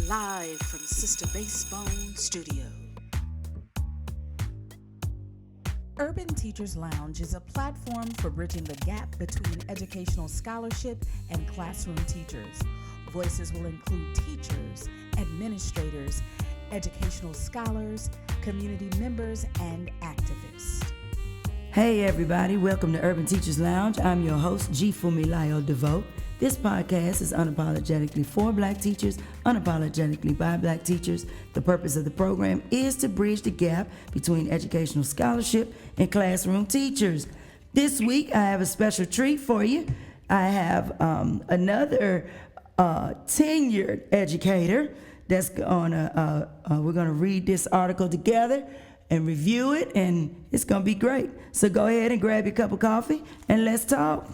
live from Sister Basebone Studio. Urban Teachers Lounge is a platform for bridging the gap between educational scholarship and classroom teachers. Voices will include teachers, administrators, educational scholars, community members, and activists. Hey everybody, welcome to Urban Teachers Lounge. I'm your host, G. Funmilayo DeVoe. This podcast is unapologetically for Black teachers, unapologetically by Black teachers. The purpose of the program is to bridge the gap between educational scholarship and classroom teachers. This week, I have a special treat for you. I have another tenured educator that's gonna, we're gonna read this article together and review it, and it's gonna be great. So go ahead and grab your cup of coffee and let's talk.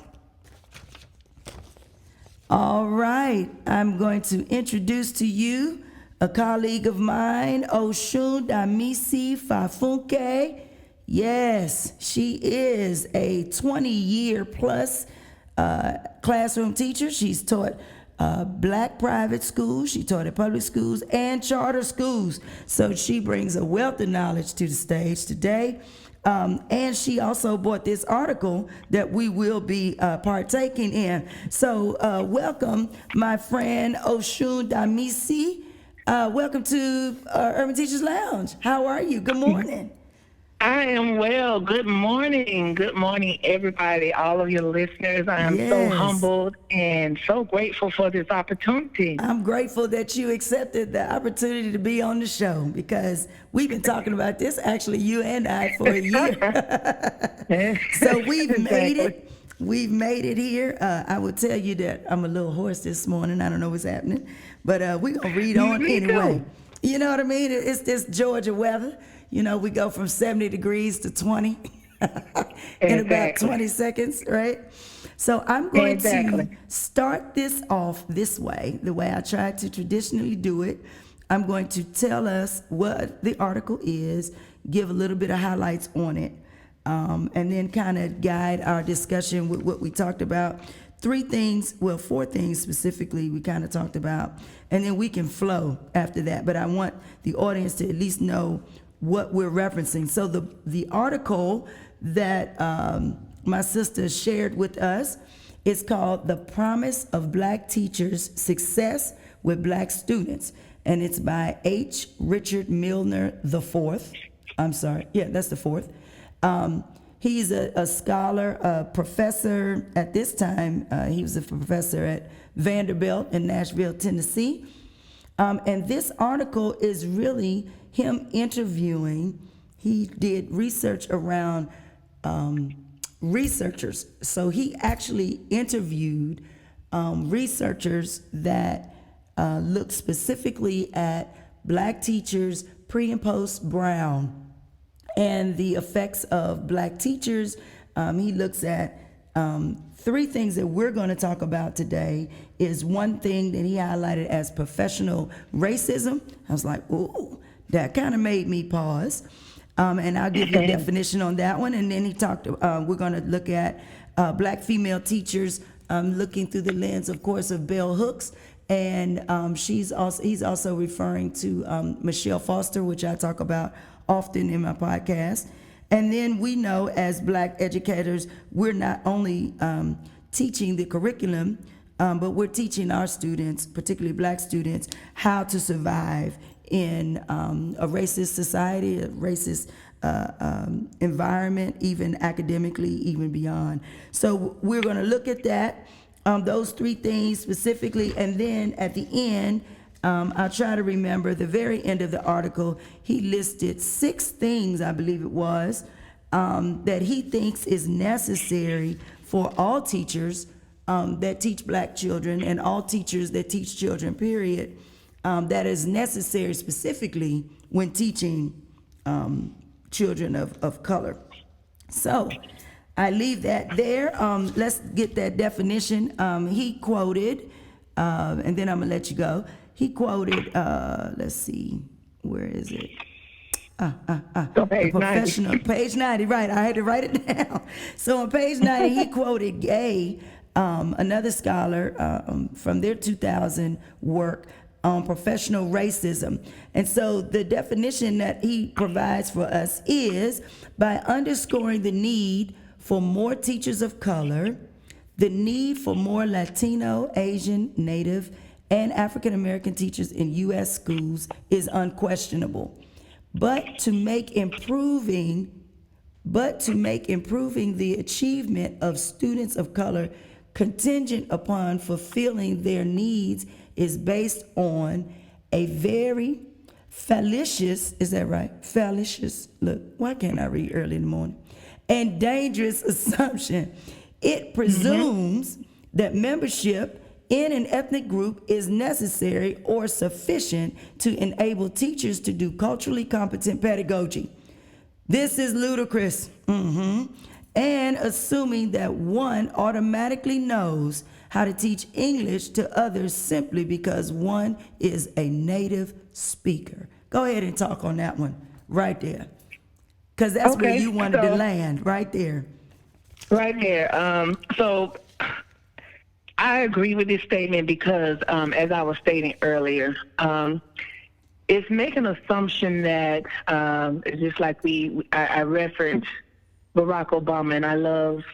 All right, I'm going to introduce to you a colleague of mine, Osundamisi Fafunke. Yes, she is a 20-year plus classroom teacher. She's taught Black private schools, she taught at public schools and charter schools. So she brings a wealth of knowledge to the stage today. And she also brought this article that we will be partaking in. So welcome, my friend Osundamisi. Welcome to Urban Teachers Lounge. How are you? Good morning. I am well. Good morning. Good morning, everybody, all of your listeners. I am so humbled and so grateful for this opportunity. I'm grateful that you accepted the opportunity to be on the show because we've been talking about this, actually, you and I, for a year. So we've made it. We've made it here. I will tell you that I'm a little hoarse this morning. I don't know what's happening, but we're going to read on anyway. You know what I mean? It's this Georgia weather. You know, we go from 70 degrees to 20 in about 20 seconds, right? So I'm going to start this off this way, the way I try to traditionally do it. I'm going to tell us what the article is, give a little bit of highlights on it, and then kind of guide our discussion with what we talked about. Four things specifically we kind of talked about, and then we can flow after that. But I want the audience to at least know what we're referencing. So the article that my sister shared with us is called "The Promise of Black Teachers' Success with Black Students," and it's by H. Richard Milner IV. I'm sorry, yeah, that's the fourth. He's a scholar, a professor at this time. He was a professor at Vanderbilt in Nashville, Tennessee. And this article is really him interviewing. He did research around researchers. So he actually interviewed researchers that looked specifically at Black teachers pre and post Brown and the effects of Black teachers. He looks at three things that we're going to talk about today. Is one thing that he highlighted as professional racism. I was like, ooh, that kind of made me pause. And I'll give you a definition on that one. And then he talked, we're going to look at Black female teachers looking through the lens, of course, of bell hooks. And he's also referring to Michele Foster, which I talk about often in my podcast. And then we know as Black educators, we're not only teaching the curriculum, but we're teaching our students, particularly Black students, how to survive in a racist society, a racist environment, even academically, even beyond. So we're going to look at that, those three things specifically, and then at the end, I'll try to remember the very end of the article, he listed 6 things, I believe it was, that he thinks is necessary for all teachers that teach Black children and all teachers that teach children, period, that is necessary specifically when teaching children of color. So I leave that there. Let's get that definition. He quoted, and then I'm gonna let you go. He quoted, let's see, where is it? Page professional, 90. Page 90, right, I had to write it down. So on page 90, he quoted Gay, another scholar from their 2000 work, professional racism. And so the definition that he provides for us is by underscoring the need for more teachers of color, the need for more Latino, Asian, Native, and African American teachers in U.S. schools is unquestionable. But to make improving the achievement of students of color contingent upon fulfilling their needs is based on a very fallacious, is that right? Fallacious, look, why can't I read early in the morning? And dangerous assumption. It presumes that membership in an ethnic group is necessary or sufficient to enable teachers to do culturally competent pedagogy. This is ludicrous. And assuming that one automatically knows how to teach English to others simply because one is a native speaker. Go ahead and talk on that one right there. Because that's where you wanted to land, right there. Right there. So I agree with this statement because, as I was stating earlier, it's making an assumption that it's just like I referenced Barack Obama, and I love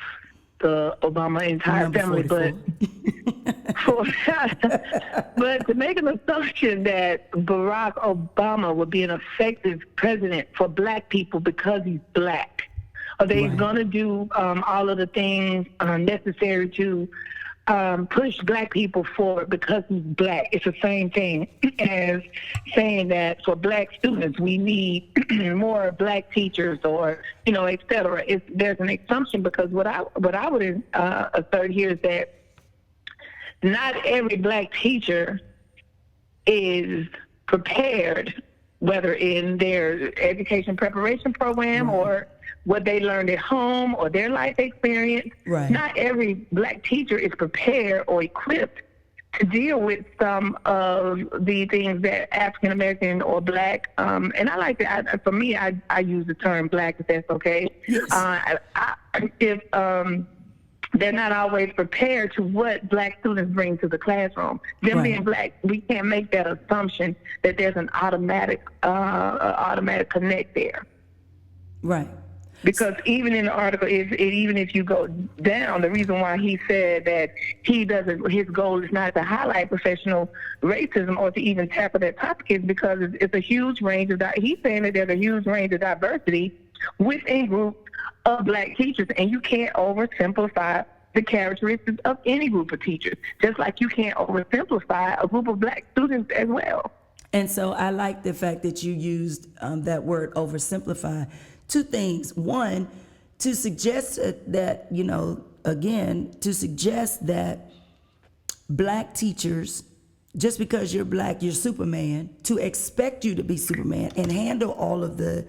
the Obama entire family, but to make an assumption that Barack Obama would be an effective president for black people because he's black, or that he's going to do all of the things necessary to push black people forward because he's black. It's the same thing as saying that for black students we need more black teachers, or et cetera. There's an assumption, because what I would assert here is that not every black teacher is prepared, whether in their education preparation program or what they learned at home or their life experience. Not every black teacher is prepared or equipped to deal with some of the things that African American or black, and I like that. For me, I use the term black, if that's okay. Yes. If they're not always prepared to what black students bring to the classroom. Them being black, we can't make that assumption that there's an automatic connect there. Right. Because even in the article, even if you go down, the reason why he said that his goal is not to highlight professional racism or to even tackle that topic is because it's a huge range of, he's saying that there's a huge range of diversity within groups of black teachers, and you can't oversimplify the characteristics of any group of teachers, just like you can't oversimplify a group of black students as well. And so I like the fact that you used that word oversimplify. Two things. One, to suggest that, to suggest that black teachers, just because you're black, you're Superman, to expect you to be Superman and handle all of the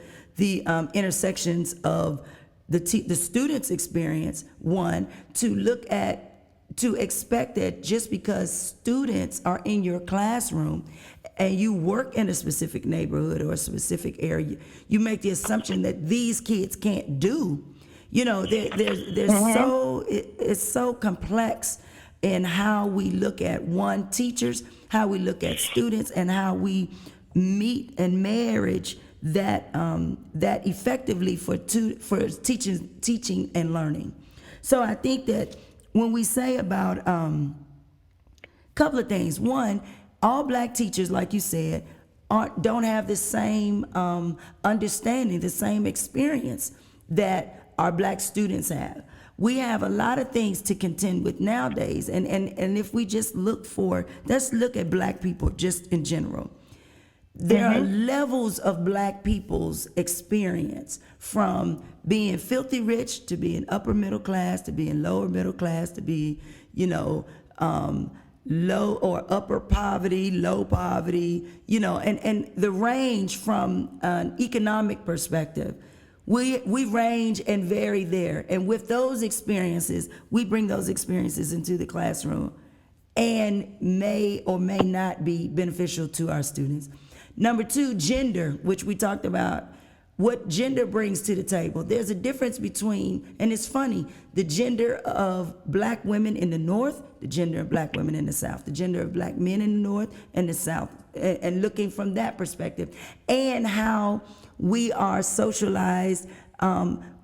intersections of the student's experience. One, to expect that just because students are in your classroom and you work in a specific neighborhood or a specific area, you make the assumption that these kids can't do. It's so complex in how we look at teachers, how we look at students, and how we meet and marriage that effectively for teaching and learning. So I think that when we say about a couple of things. One, all black teachers, like you said, don't have the same understanding, the same experience that our black students have. We have a lot of things to contend with nowadays, and if we just let's look at black people just in general. There are levels of black people's experience, from being filthy rich to being upper middle class to being lower middle class to be, low or upper poverty, low poverty, and the range from an economic perspective. We range and vary there. And with those experiences, we bring those experiences into the classroom and may or may not be beneficial to our students. Number two, gender, which we talked about what gender brings to the table. There's a difference between, and it's funny, the gender of black women in the North, the gender of black women in the South, the gender of black men in the North and the South, and looking from that perspective, and how we are socialized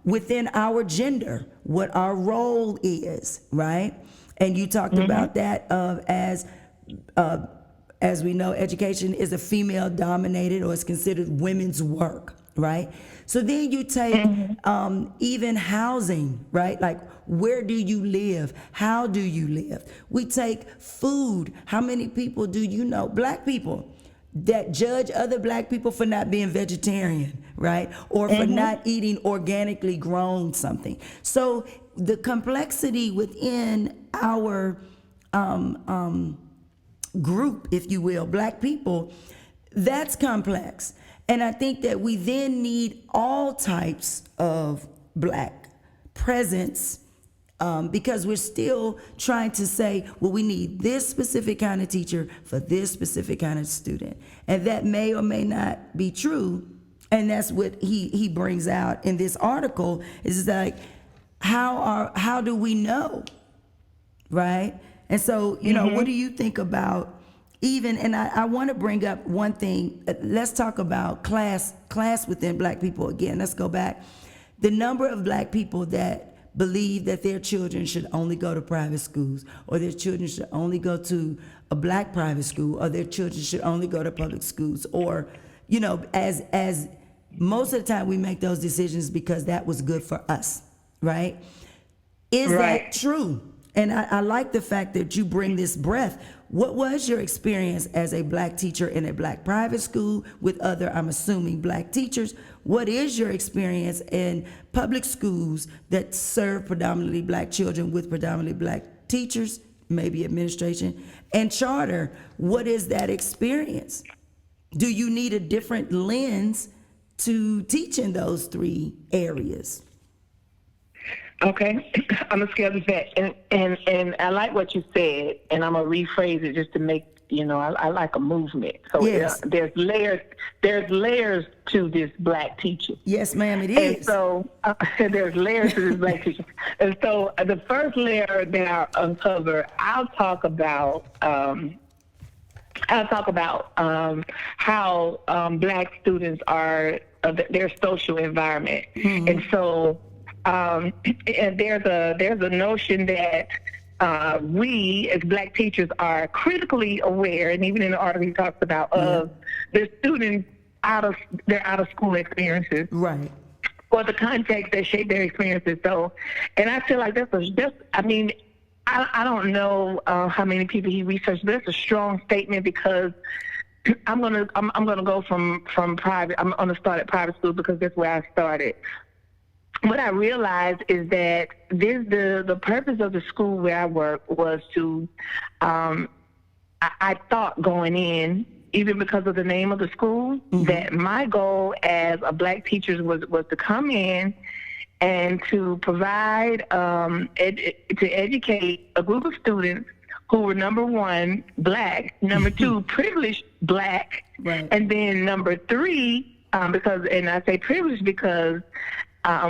within our gender, what our role is, right? And you talked about that as we know, education is a female-dominated, or it's considered women's work, right? So then you take even housing, right? Like, where do you live? How do you live? We take food. How many people do you know, black people, that judge other black people for not being vegetarian, right? Or for not eating organically grown something. So the complexity within our group, if you will, black people, that's complex. And I think that we then need all types of black presence, because we're still trying to say, well, we need this specific kind of teacher for this specific kind of student. And that may or may not be true. And that's what he brings out in this article, is like, how do we know, right? And so, you know, what do you think about even, and I want to bring up one thing. Let's talk about class within black people again. Let's go back. The number of black people that believe that their children should only go to private schools, or their children should only go to a black private school, or their children should only go to public schools, or, you know, as most of the time we make those decisions because that was good for us, right? Is that true? And I like the fact that you bring this breadth. What was your experience as a black teacher in a black private school with other, I'm assuming, black teachers? What is your experience in public schools that serve predominantly black children with predominantly black teachers, maybe administration, and charter? What is that experience? Do you need a different lens to teach in those three areas? Okay, I'm gonna scale this back, and I like what you said, and I'm gonna rephrase it just to make, you know, I like a movement. So yes. There's layers to this black teaching. Yes, ma'am, it is. And so there's layers to this black teaching. And so the first layer that I uncover, I'll talk about how black students are their social environment, and so. And there's a notion that we as black teachers are critically aware, and even in the article he talks about of the students their out of school experiences, right, or the context that shape their experiences. So, and I feel like I don't know how many people he researched, but that's a strong statement, because I'm gonna go from private. I'm gonna start at private school because that's where I started. What I realized is that the purpose of the school where I work was to, I thought going in, even because of the name of the school, that my goal as a black teacher was to come in and to provide, to educate a group of students who were, number one, black, number two, privileged black, right, and then number three, and I say privileged because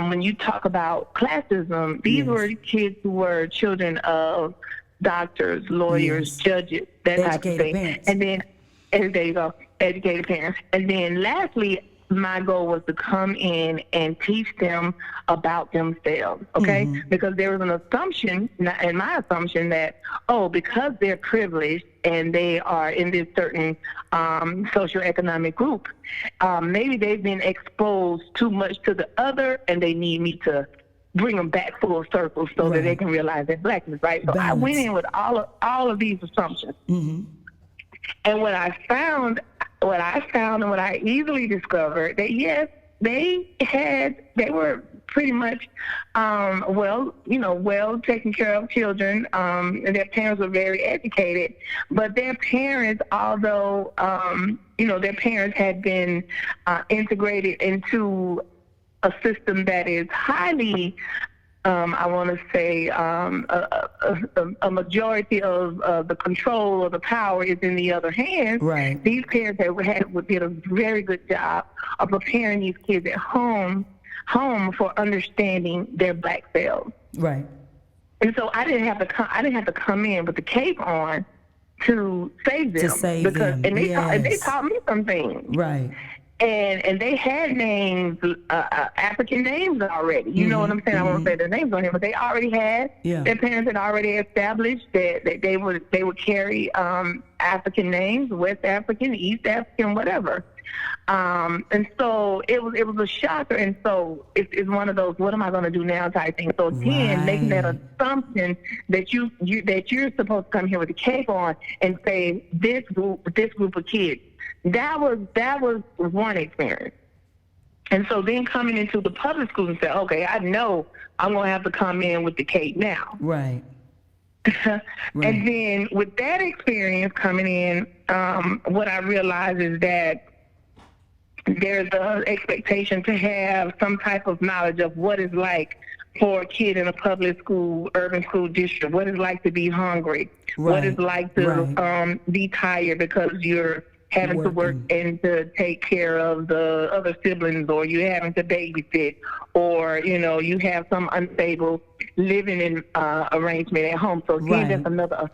when you talk about classism, these were kids who were children of doctors, lawyers, judges, that type of thing. Parents. And then, there you go, educated parents. And then lastly, my goal was to come in and teach them about themselves, okay? Because there was an assumption, and my assumption, that, because they're privileged and they are in this certain socioeconomic group, maybe they've been exposed too much to the other, and they need me to bring them back full circle so that they can realize their blackness, right? So I went in with all of these assumptions. And what I found and what I easily discovered, that yes, they were pretty much well taken care of children, and their parents were very educated, but their parents, although their parents had been integrated into a system that is highly I want to say a majority of the control or the power is in the other hands. Right. These parents did a very good job of preparing these kids at home for understanding their black selves. Right. And so I didn't have to come in with the cape on to save them. And they taught me some things. Right. And they had names, African names already. You know what I'm saying? I won't say their names on here, but they already had. Yeah. Their parents had already established that they would carry African names, West African, East African, whatever. And so it was a shocker. And so it's one of those, what am I going to do now type thing. So again, making that assumption that you're supposed to come here with a cape on and say this group of kids. That was one experience. And so then coming into the public school and say, okay, I know I'm going to have to come in with the cape now. Right. And then with that experience coming in, what I realized is that there's an expectation to have some type of knowledge of what it's like for a kid in a public school, urban school district, what it's like to be hungry, what it's like to be tired because you're having to work and to take care of the other siblings, or you having to babysit, or, you have some unstable living arrangement at home. So again, that's another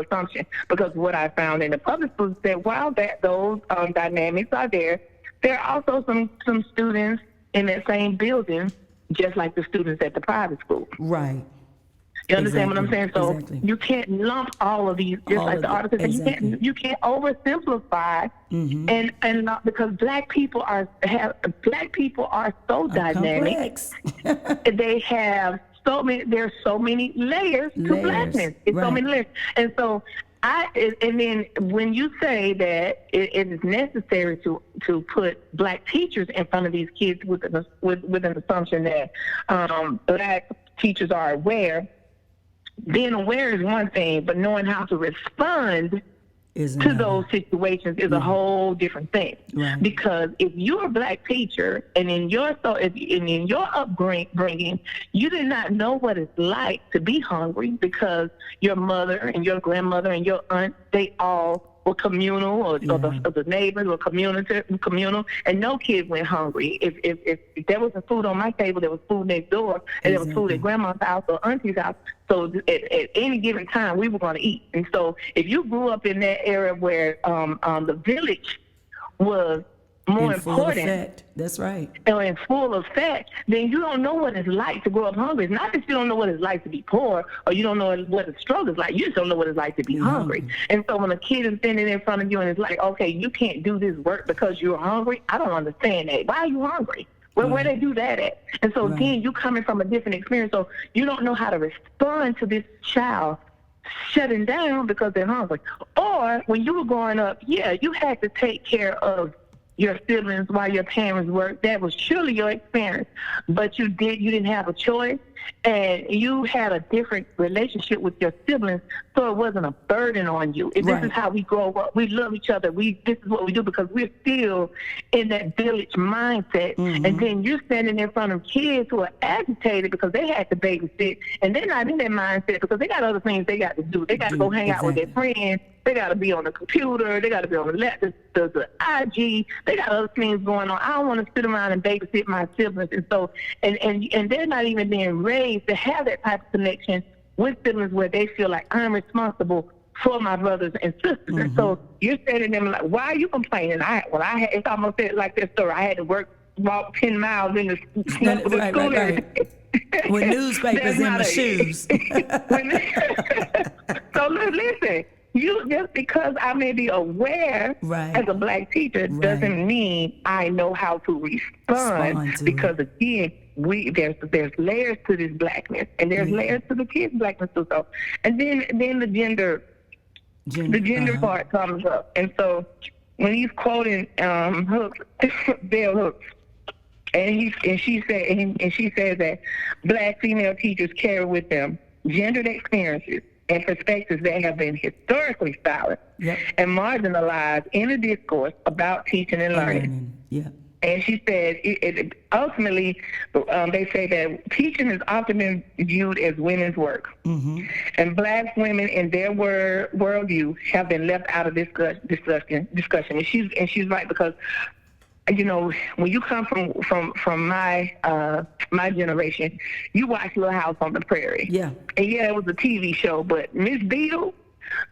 assumption. Because what I found in the public schools is that while those dynamics are there are also some students in that same building, just like the students at the private school. Right. You understand what I'm saying? So you can't lump all of these, just like the article said, you can't oversimplify, and not, because black people are so dynamic. They have there's so many layers to blackness. It's so many layers. And so and then when you say that it is necessary to put black teachers in front of these kids with an assumption that black teachers are aware, being aware is one thing, but knowing how to respond to those situations is a whole different thing. Right. Because if you're a black teacher and in your upbringing, you did not know what it's like to be hungry because your mother and your grandmother and your aunt, they all were communal, or the neighbors were communal, and no kid went hungry. If there was food on my table, there was food next door, and there was food at grandma's house or auntie's house. So at any given time, we were going to eat. And so if you grew up in that area where the village was more important, that's right, and in full effect, then you don't know what it's like to grow up hungry. It's not that you don't know what it's like to be poor, or you don't know what the struggle is like. You just don't know what it's like to be hungry. And so when a kid is standing in front of you and it's like, okay, you can't do this work because you're hungry, I don't understand that. Why are you hungry? Where they do that at? And so then you coming from a different experience, so you don't know how to respond to this child shutting down because they're hungry. Or when you were growing up, you had to take care of your siblings while your parents worked. That was surely your experience, but you didn't have a choice, and you had a different relationship with your siblings, so it wasn't a burden on you. This is how we grow up. We love each other. This is what we do because we're still in that village mindset. And then you're standing in front of kids who are agitated because they had to babysit, and they're not in that mindset because they got other things they got to do. They got to go hang out with their friends. They got to be on the computer. They got to be on the IG. They got other things going on. I don't want to sit around and babysit my siblings. And so, and they're not even being raised to have that type of connection with siblings where they feel like I'm responsible for my brothers and sisters. And so you're standing there like, why are you complaining? It's almost like this story. I had to walk 10 miles in the snow to the school. Right. With newspapers in my shoes. So listen. Just because I may be aware as a black teacher doesn't mean I know how to respond. Because again, there's layers to this blackness, and there's layers to the kids' blackness too. So, and then the gender part comes up, and so when he's quoting Hooks, Bell Hooks, and she says that black female teachers carry with them gendered experiences and perspectives that have been historically silent and marginalized in a discourse about teaching and learning. And she said, ultimately, they say that teaching has often been viewed as women's work. Mm-hmm. And black women in their worldview have been left out of this discussion. And she's right, because, you know, when you come from my generation, you watch Little House on the Prairie. Yeah. And yeah, it was a TV show, but Miss Beadle,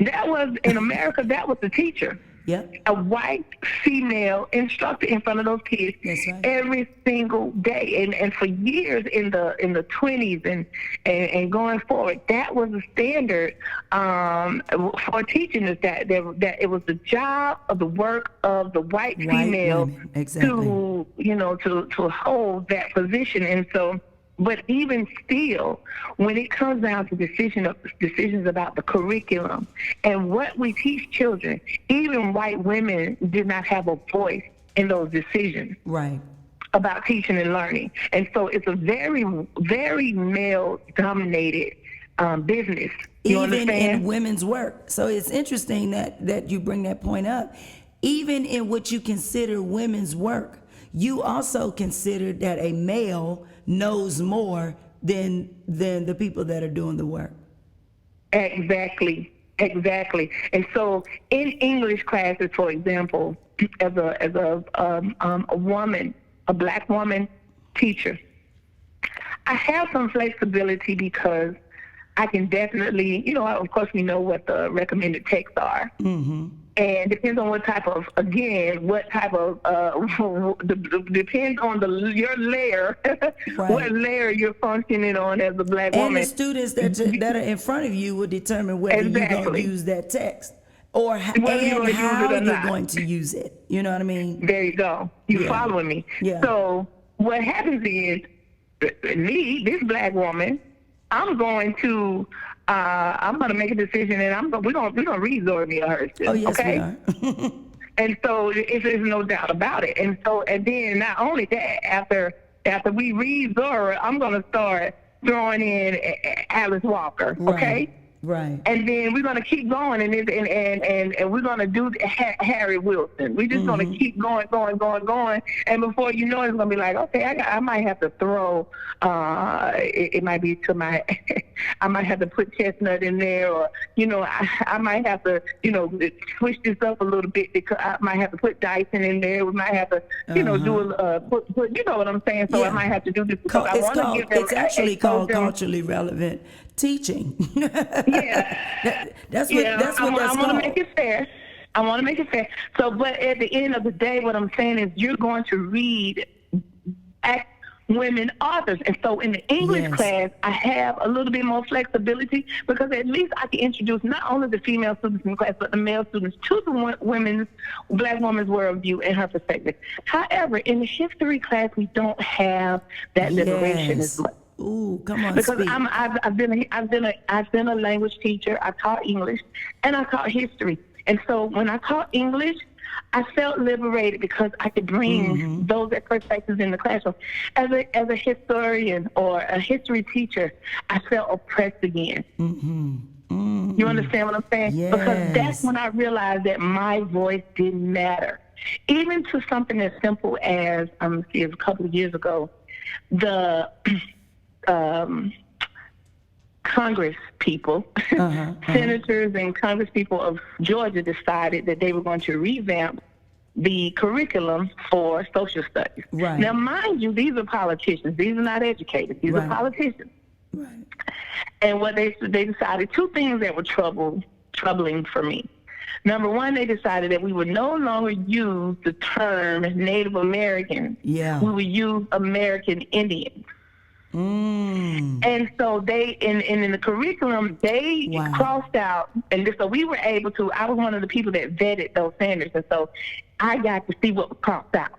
that was, in America, that was the teacher. Yeah. A white female instructor in front of those kids. That's right. Every single day. And for years in the 20s and going forward, that was the standard for teaching, is that it was the job of the work of the white female exactly. to hold that position. And so, but even still, when it comes down to decisions about the curriculum and what we teach children, even white women did not have a voice in those decisions. Right. About teaching and learning. And so it's a very, very male-dominated business. You Even understand? in women's work. So it's interesting that you bring that point up. Even in what you consider women's work, you also consider that a male knows more than the people that are doing the work. Exactly. And so in English classes, for example, as a woman, a black woman teacher, I have some flexibility because I can definitely, of course we know what the recommended texts are. Mm-hmm. And depends on what type of depends on your layer, right. What layer you're functioning on as a black woman. And the students that are in front of you will determine whether you're going to use that text or how you're going to use it. You know what I mean? There you go. You following me? Yeah. So what happens is, me, this black woman, I'm going to make a decision, and we're gonna resort me to her. Oh yes, okay? We are. And so there's no doubt about it. And then not only that, after we read Zora, I'm gonna start throwing in Alice Walker. Okay. Right. And then we're gonna keep going, and we're gonna do Harry Wilson. We're just gonna keep going, and before you know it, it's gonna be like, okay, I might have to throw. It might be to my. I might have to put Chestnut in there, or I might have to switch this up a little bit, because I might have to put Dyson in there. We might have to do put what I'm saying. So I might have to do this because I want to give them. It's actually called culturally relevant teaching. That's what that's I called. want to make it fair. I want to make it fair. So, but at the end of the day, what I'm saying is you're going to read women authors. And so in the English class, I have a little bit more flexibility, because at least I can introduce not only the female students in the class, but the male students to the black woman's worldview and her perspective. However, in the history class, we don't have that liberation as much. Ooh, come on, because speak. I've been a language teacher. I taught English and I taught history. And so when I taught English, I felt liberated because I could bring those perspectives in the classroom. As a historian or a history teacher, I felt oppressed again. You understand what I'm saying? Yes. Because that's when I realized that my voice didn't matter. Even to something as simple as, a couple of years ago, the Congress people, senators and Congress people of Georgia decided that they were going to revamp the curriculum for social studies. Right. Now, mind you, these are politicians. These are not educators. These are politicians. Right. And what they decided, two things that were troubling for me. Number one, they decided that we would no longer use the term Native American. Yeah. We would use American Indians. And so they, in the curriculum, they crossed out, and so we were able to, I was one of the people that vetted those standards, and so I got to see what was crossed out.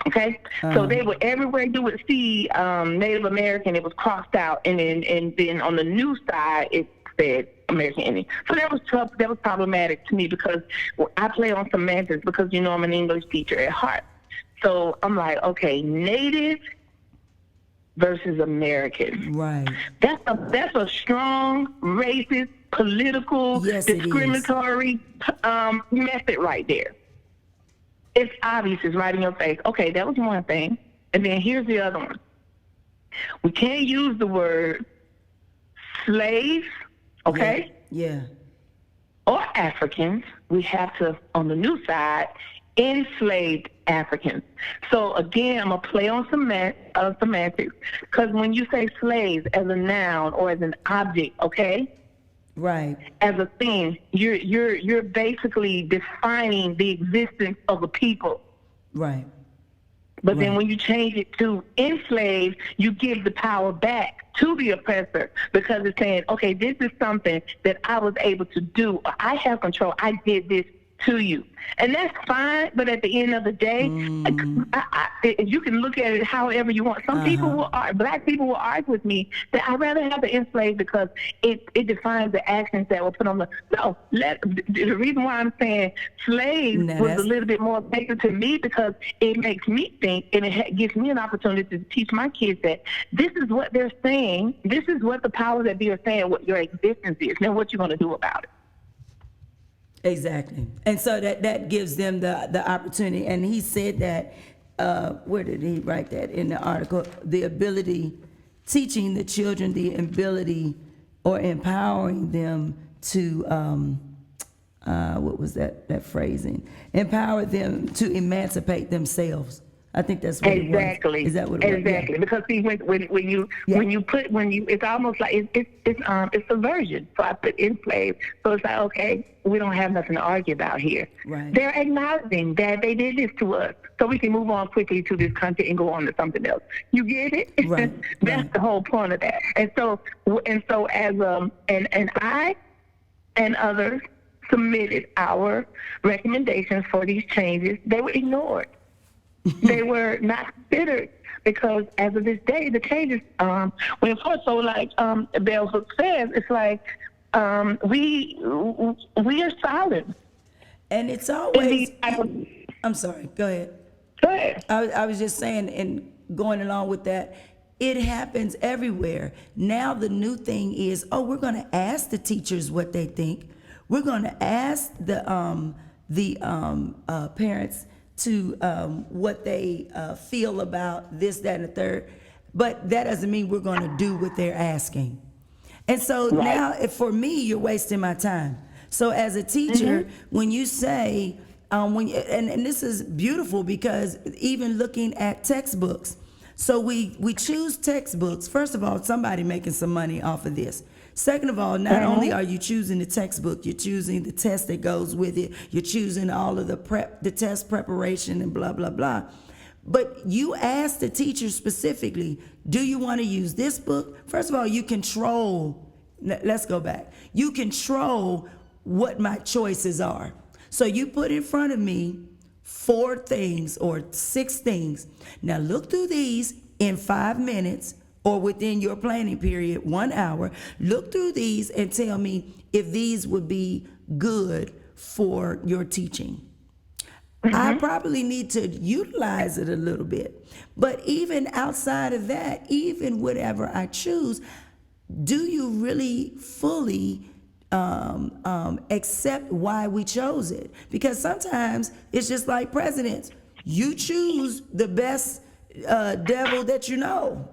Okay? So they were, everywhere you would see Native American, it was crossed out, and then on the new side, it said American Indian. So that was problematic to me, because I play on semantics, because, I'm an English teacher at heart. So I'm like, okay, Native versus American. Right. That's a strong, racist, political, discriminatory method right there. it's obvious, it's right in your face. Okay, that was one thing. And then here's the other one. We can't use the word slaves, okay? Yeah. Or Africans. We have to, on the new side, enslaved Africans. So again, I'm gonna play on semantics, because when you say slaves as a noun or as an object, okay? Right. As a thing, you're basically defining the existence of a people. Right. But then when you change it to enslaved, you give the power back to the oppressor, because it's saying, okay, this is something that I was able to do. Or I have control. I did this to you. And that's fine, but at the end of the day, you can look at it however you want. Some people black people will argue with me that I'd rather have the enslaved because it defines the actions that were put on the reason why I'm saying slave was a little bit more effective to me, because it makes me think, and it gives me an opportunity to teach my kids that this is what they're saying, this is what the powers that be are saying, what your existence is, now what you're going to do about it. Exactly. And so that gives them the opportunity. And he said that, where did he write that in the article? The ability, teaching the children the ability or empowering them to, what was that phrasing? Empower them to emancipate themselves. I think that's what it was. Is that what it was? Exactly. Yeah. Because see, when you it's almost like it's subversion. So I put enslaved. So it's like, okay, we don't have nothing to argue about here. Right. They're acknowledging that they did this to us, so we can move on quickly to this content and go on to something else. You get it? Right. That's the whole point of that. And so as and I and others submitted our recommendations for these changes. They were ignored. They were not considered, because as of this day, the changes went forward. So like Bell Hooks says, it's like we are silent. And it's always, I'm sorry, go ahead. Go ahead. I was just saying, and going along with that, it happens everywhere. Now the new thing is, we're going to ask the teachers what they think. We're going to ask the parents to what they feel about this, that, and the third. But that doesn't mean we're going to do what they're asking. And so now, for me, you're wasting my time. So as a teacher, when you say, and this is beautiful, because even looking at textbooks, so we choose textbooks. First of all, somebody making some money off of this. Second of all, not only are you choosing the textbook, you're choosing the test that goes with it. You're choosing all of the test preparation and blah, blah, blah. But you ask the teacher specifically, do you want to use this book? First of all, you control, let's go back. You control what my choices are. So you put in front of me 4 things or 6 things. Now look through these in 5 minutes, or within your planning period, 1 hour. Look through these and tell me if these would be good for your teaching. I probably need to utilize it a little bit. But even outside of that, even whatever I choose, do you really fully accept why we chose it? Because sometimes it's just like presidents. You choose the best devil that you know.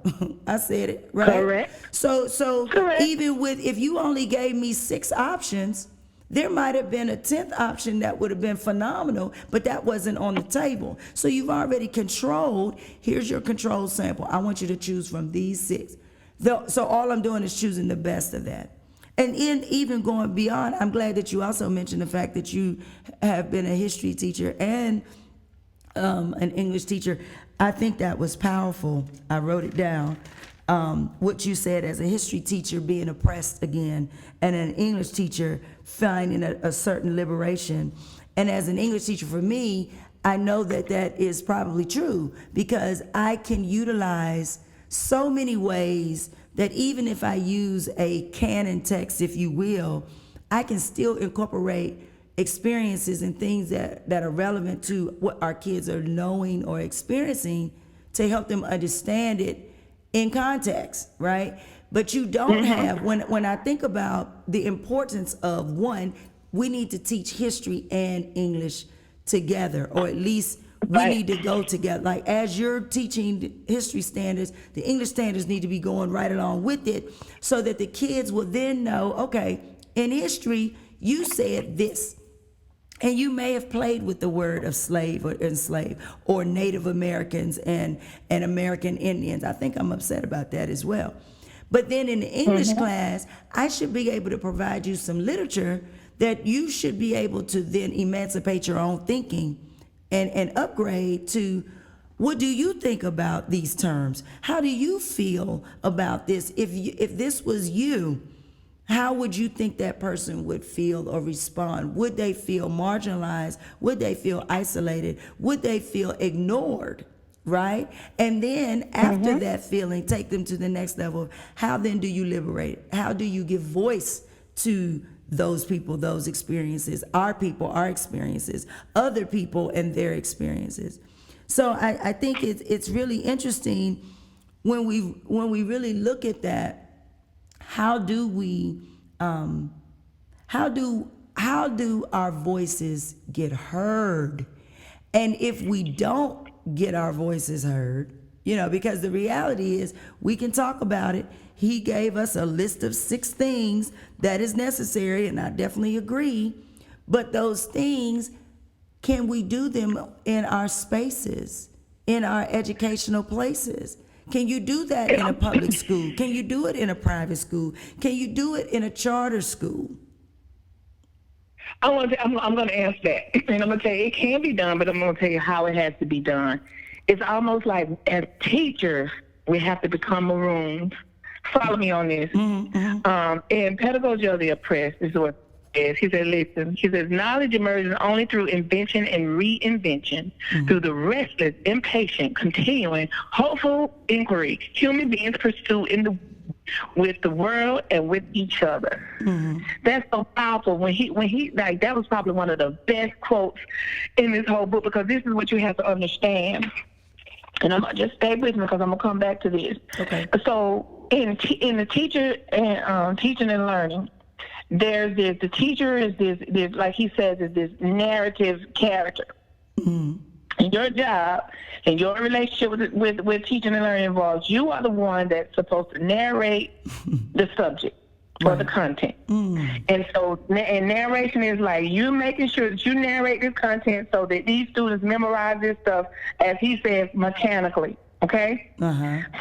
I said it, right? Correct. So Correct. Even with, if you only gave me 6 options, there might have been a 10th option that would have been phenomenal, but that wasn't on the table. So you've already controlled, here's your control sample. I want you to choose from these 6. So all I'm doing is choosing the best of that. And even going beyond, I'm glad that you also mentioned the fact that you have been a history teacher and an English teacher. I think that was powerful. I wrote it down. What you said as a history teacher being oppressed again, and an English teacher finding a certain liberation. And as an English teacher, for me, I know that is probably true, because I can utilize so many ways that even if I use a canon text, if you will, I can still incorporate experiences and things that are relevant to what our kids are knowing or experiencing to help them understand it in context, right? But you don't have, when I think about the importance of, one, we need to teach history and English together, or at least we need to go together. Like, as you're teaching history standards, the English standards need to be going right along with it, so that the kids will then know, okay, in history, you said this. And you may have played with the word of slave or enslaved, or Native Americans and American Indians. I think I'm upset about that as well. But then in the English class, I should be able to provide you some literature that you should be able to then emancipate your own thinking and upgrade to, what do you think about these terms? How do you feel about this? If this was you, how would you think that person would feel or respond? Would they feel marginalized? Would they feel isolated? Would they feel ignored? Right? And then after that feeling, take them to the next level. How then do you liberate? How do you give voice to those people, those experiences, our people, our experiences, other people and their experiences? So I think it's really interesting when we really look at that. How do we, how do our voices get heard? And if we don't get our voices heard, because the reality is, we can talk about it. He gave us a list of 6 things that is necessary, and I definitely agree. But those things, can we do them in our spaces, in our educational places? Can you do that in a public school? Can you do it in a private school? Can you do it in a charter school? I'm going to answer that. And I'm going to tell you, it can be done, but I'm going to tell you how it has to be done. It's almost like, as teachers, we have to become maroons. Follow me on this. In Pedagogy of the Oppressed, this is what it is. He said, listen, he says, knowledge emerges only through invention and reinvention, through the restless, impatient, continuing, hopeful inquiry human beings pursue with the world and with each other. That's so powerful. When he like, that was probably one of the best quotes in this whole book, because this is what you have to understand. And I'm gonna just stay with me, because I'm gonna come back to this. Okay. So in the teacher and teaching and learning, there's this, the teacher is this, like he says, is this narrative character. And your job and your relationship with teaching and learning involves, you are the one that's supposed to narrate the subject or the content. And so, and narration is like you making sure that you narrate this content so that these students memorize this stuff, as he says, mechanically. Okay?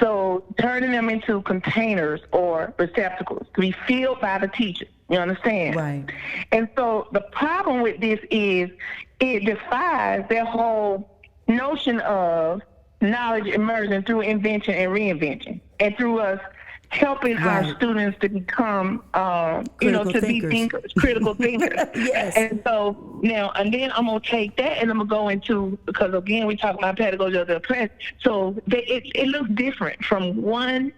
So turning them into containers or receptacles to be filled by the teacher. You understand? Right. And so the problem with this is it defies their whole notion of knowledge emerging through invention and reinvention, and through us helping our students to become, to be thinkers, critical thinkers. Yes. And so now, and then I'm going to take that and I'm going to go into, because again, we talk about pedagogy of the oppressed. So it looks different from one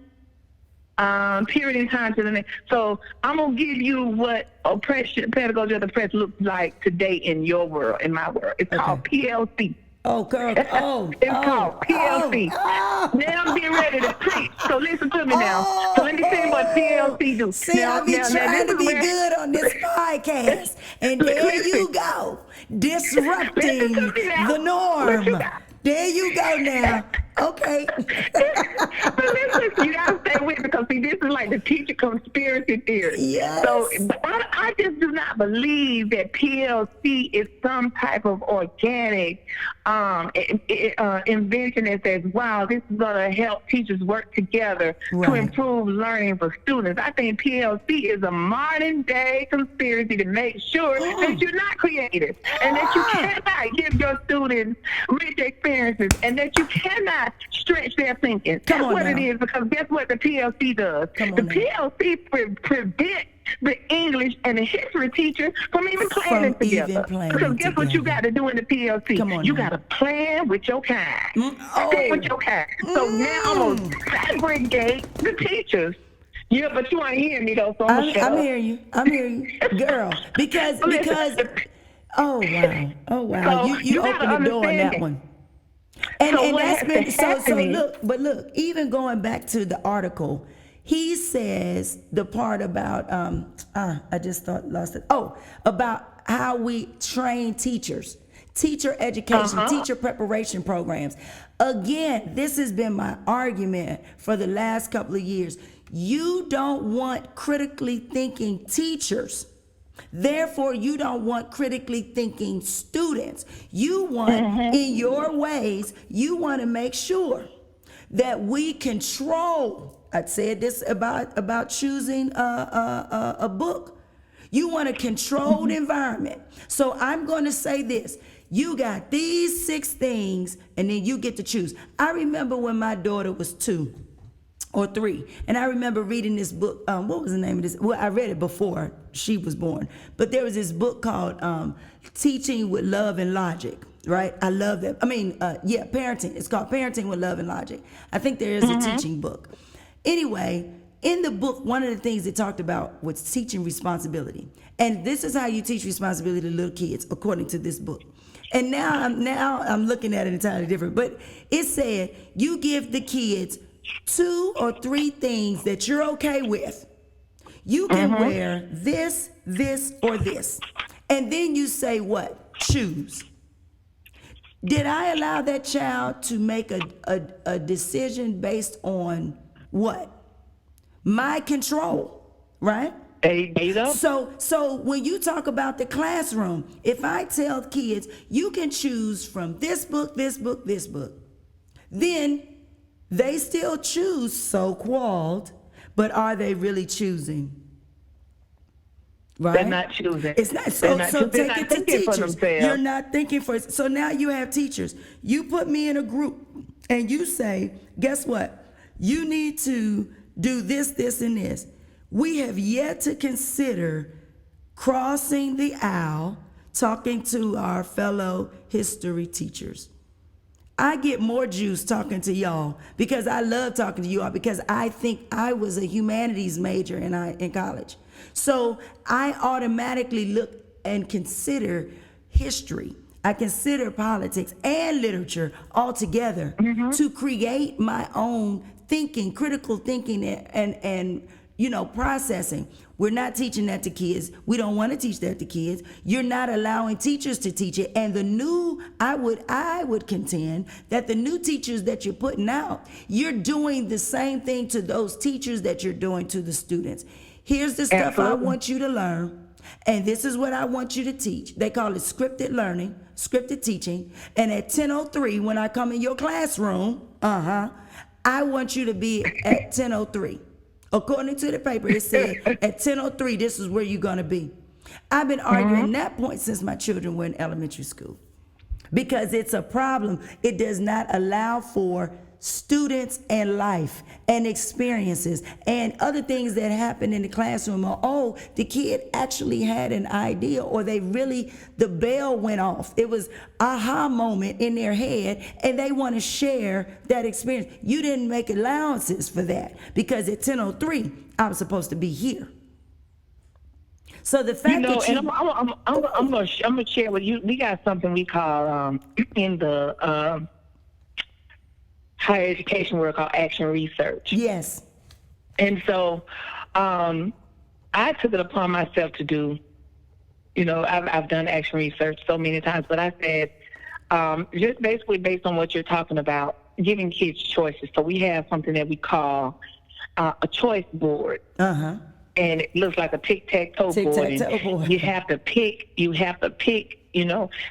period in time to the next. So I'm going to give you what pedagogy of the oppressed looks like today in your world, in my world. It's called PLC. Oh, girl. It's called PLC. Now I'm getting ready to preach. So listen to me now. So let me tell you what PLC do. See, I've been trying to be good on this podcast. And there you go. Disrupting the norm. There you go now. Okay. But listen, you gotta stay with it, because see, this is like the teacher conspiracy theory. Yes. So I just do not believe that PLC is some type of organic invention that says, wow, this is gonna help teachers work together to improve learning for students. I think PLC is a modern day conspiracy to make sure that you're not creative, and that you cannot give your students rich experiences, and that you cannot stretch their thinking. That's what it is, because guess what the PLC does? The PLC prevents the English and the history teacher from even planning together. Because guess what you got to do in the PLC? You got to plan with your kind. Stick with your kind. So now I'm going to segregate the teachers. Yeah, but you ain't hearing me though, so I'm hearing you, girl. Because oh wow, you opened the door on that one. And that's been so look, even going back to the article, he says the part about I just lost it. Oh, about how we train teachers. teacher education, teacher preparation programs. Again, this has been my argument for the last couple of years. You don't want critically thinking teachers. Therefore, you don't want critically thinking students. You want, in your ways, you want to make sure that we control. I said this about choosing a book. You want a controlled environment. So I'm going to say this. You got these 6 things, and then you get to choose. I remember when my daughter was 2 or 3, and I remember reading this book. What was the name of this? Well, I read it before she was born, but there was this book called Teaching with Love and Logic, right? I love that. Parenting. It's called Parenting with Love and Logic. I think there is a teaching book. Anyway, in the book, one of the things it talked about was teaching responsibility. And this is how you teach responsibility to little kids, according to this book. And now I'm looking at it entirely different. But it said you give the kids 2 or 3 things that you're okay with. You can wear this, or this. And then you say what? Choose. Did I allow that child to make a decision based on what? My control, right? There you go. So when you talk about the classroom, if I tell kids, you can choose from this book, then they still choose so-called, but are they really choosing? Right? They're not choosing. It's not. So take it to teachers. You're not thinking for. So now you have teachers. You put me in a group, and you say, guess what? You need to do this, and this. We have yet to consider crossing the aisle, talking to our fellow history teachers. I get more juice talking to y'all because I love talking to you all because I think I was a humanities major in college. So I automatically look and consider history. I consider politics and literature all together to create my own thinking, critical thinking and processing. We're not teaching that to kids. We don't want to teach that to kids. You're not allowing teachers to teach it. And the new, I would contend that the new teachers that you're putting out, you're doing the same thing to those teachers that you're doing to the students. Here's the stuff I want you to learn, and this is what I want you to teach. They call it scripted learning, scripted teaching. And at 10:03, when I come in your classroom, I want you to be at 10:03. According to the paper, it said at 10:03, this is where you're going to be. I've been arguing that point since my children were in elementary school because it's a problem. It does not allow for students and life and experiences and other things that happen in the classroom. Or, the kid actually had an idea, or the bell went off. It was aha moment in their head, and they want to share that experience. You didn't make allowances for that because at 10:03, I was supposed to be here. So the fact that you, and I'm gonna share with you. We got something we call in the higher education work called action research. Yes. And so I took it upon myself to do, I've done action research so many times, but I said, just basically based on what you're talking about, giving kids choices. So we have something that we call a choice board. And it looks like a tic-tac-toe board. You have to pick,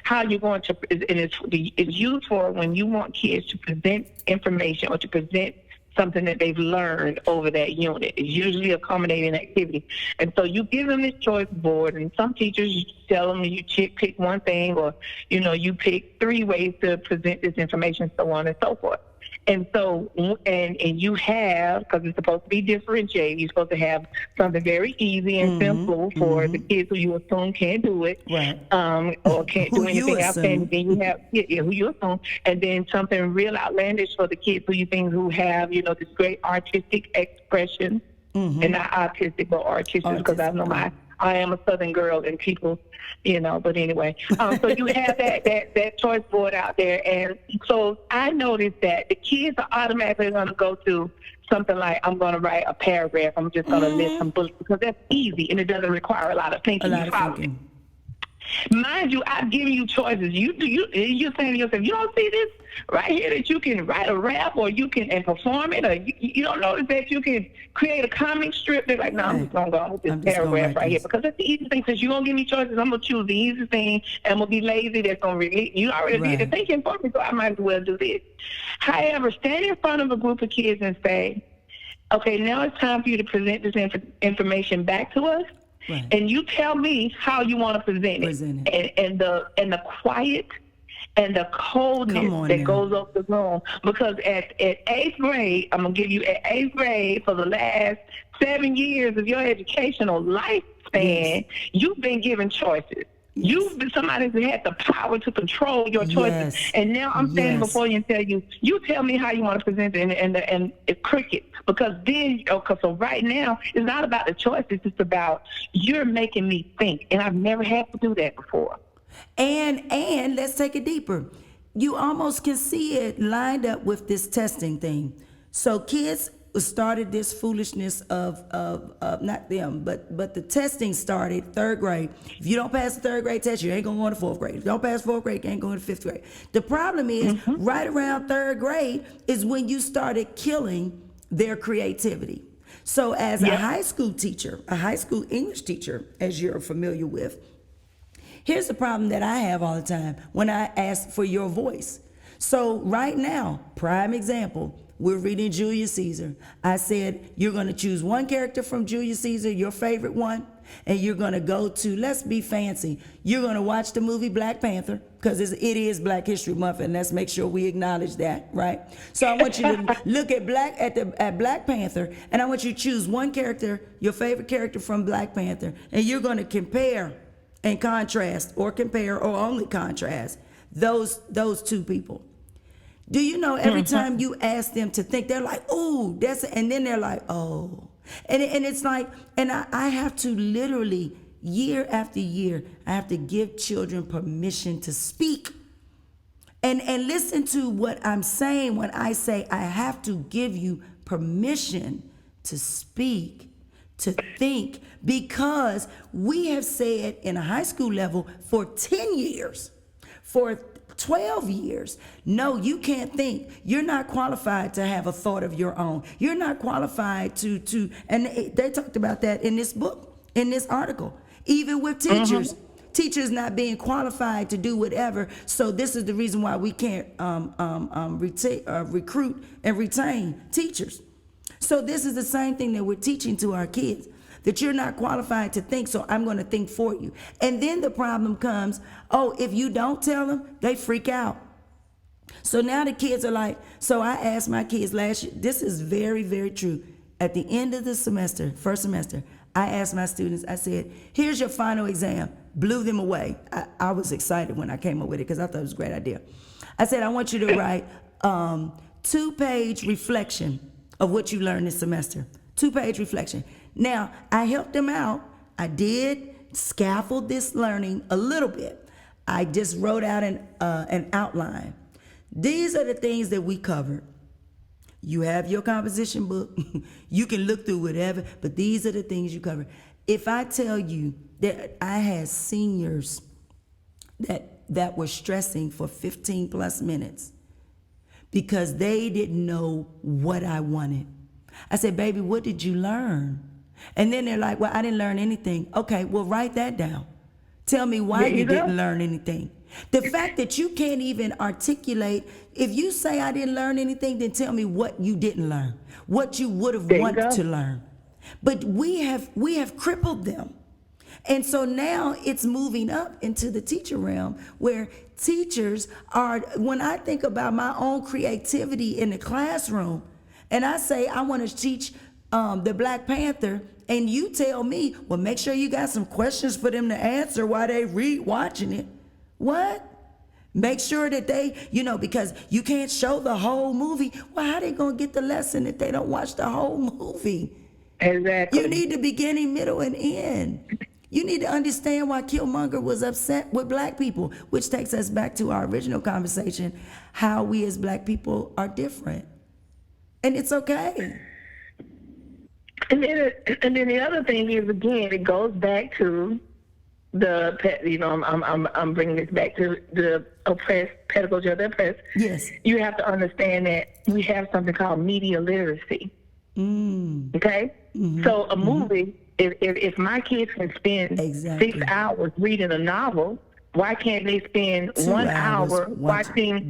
how you're going to, and it's used for when you want kids to present information or to present something that they've learned over that unit. It's usually accommodating activity. And so you give them this choice board, and some teachers tell them you pick one thing, or, you pick 3 ways to present this information, so on and so forth. And so, and you have, because it's supposed to be differentiated, you're supposed to have something very easy and simple for the kids who you assume can't do it, or can't do anything else. And then you have, who you assume, and then something real outlandish for the kids who you think who have, this great artistic expression, and not autistic, but artistic, because I know I am a Southern girl, and people, but anyway. So you have that choice board out there. And so I noticed that the kids are automatically going to go to something like, I'm going to write a paragraph. I'm just going to list some bullets, because that's easy, and it doesn't require a lot of thinking. Mind you, I've given you choices. You're saying to yourself, you don't see this right here that you can write a rap or you can and perform it, or you don't notice that you can create a comic strip. They're like, no, I'm just gonna go with this paragraph right here because that's the easy thing. Since you're gonna give me choices, I'm gonna choose the easiest thing and I'm gonna be lazy. That's gonna really, you already did the thinking for me, so I might as well do this. However, stand in front of a group of kids and say, okay, now it's time for you to present this information back to us. Right. And you tell me how you want to present it. And the quiet and the coldness that goes up the room. Because at 8th grade, I'm going to give you at 8th grade for the last 7 years of your educational lifespan, you've been given choices. You've been somebody who had the power to control your choices. And now I'm standing before you and tell you tell me how you want to present it and it's cricket. Because then, so right now, it's not about the choices, it's about you're making me think. And I've never had to do that before. And let's take it deeper. You almost can see it lined up with this testing thing. So kids started this foolishness of not them, but the testing started 3rd grade. If you don't pass the 3rd grade test, you ain't gonna go into 4th grade. If you don't pass 4th grade, you ain't going to 5th grade. The problem is right around 3rd grade is when you started killing their creativity. So as a high school teacher, a high school English teacher, as you're familiar with, here's the problem that I have all the time when I ask for your voice. So right now, prime example, we're reading Julius Caesar. I said, you're going to choose one character from Julius Caesar, your favorite one, and you're going to go to, let's be fancy, you're going to watch the movie Black Panther, because it is Black History Month, and let's make sure we acknowledge that, right? So I want you to look at Black Panther, and I want you to choose one character, your favorite character from Black Panther, and you're going to compare and contrast, or compare, or only contrast those two people. Do you know every time you ask them to think, they're like, "Ooh, that's," and then they're like, "Oh," and it's like, and I have to literally year after year, I have to give children permission to speak, and listen to what I'm saying when I say I have to give you permission to speak, to think, because we have said in a high school level for 10 years, for 12 years, no, you can't think. You're not qualified to have a thought of your own. You're not qualified to and they talked about that in this book, in this article. Even with teachers, teachers not being qualified to do whatever. So this is the reason why we can't recruit and retain teachers. So this is the same thing that we're teaching to our kids, that you're not qualified to think, so I'm going to think for you. And then the problem comes, if you don't tell them, they freak out. So now the kids are like, so I asked my kids last year, this is very, very true. At the end of the semester, first semester, I asked my students, I said, here's your final exam. Blew them away. I was excited when I came up with it because I thought it was a great idea. I said, I want you to write 2-page reflection of what you learned this semester. 2-page reflection. Now, I helped them out. I did scaffold this learning a little bit. I just wrote out an outline. These are the things that we covered. You have your composition book. You can look through whatever, but these are the things you covered. If I tell you that I had seniors that were stressing for 15 plus minutes because they didn't know what I wanted. I said, baby, what did you learn? And then they're like, well, I didn't learn anything. Okay, well, write that down. Tell me why you didn't learn anything. The fact that you can't even articulate, if you say I didn't learn anything, then tell me what you didn't learn, what you would have wanted to learn. But we have crippled them. And so now it's moving up into the teacher realm where teachers are, when I think about my own creativity in the classroom, and I say I want to teach the Black Panther, and you tell me, well, make sure you got some questions for them to answer while they watching it. What? Make sure that they, because you can't show the whole movie. Well, how they going to get the lesson if they don't watch the whole movie? Exactly. You need the beginning, middle, and end. You need to understand why Killmonger was upset with Black people, which takes us back to our original conversation, how we as Black people are different. And it's okay. And then the other thing is, again, it goes back to I'm bringing this back to the oppressed, pedagogy of the oppressed. Yes. You have to understand that we have something called media literacy. Okay? Mm-hmm. So a movie, if my kids can spend 6 hours reading a novel, why can't they spend 1 hour watching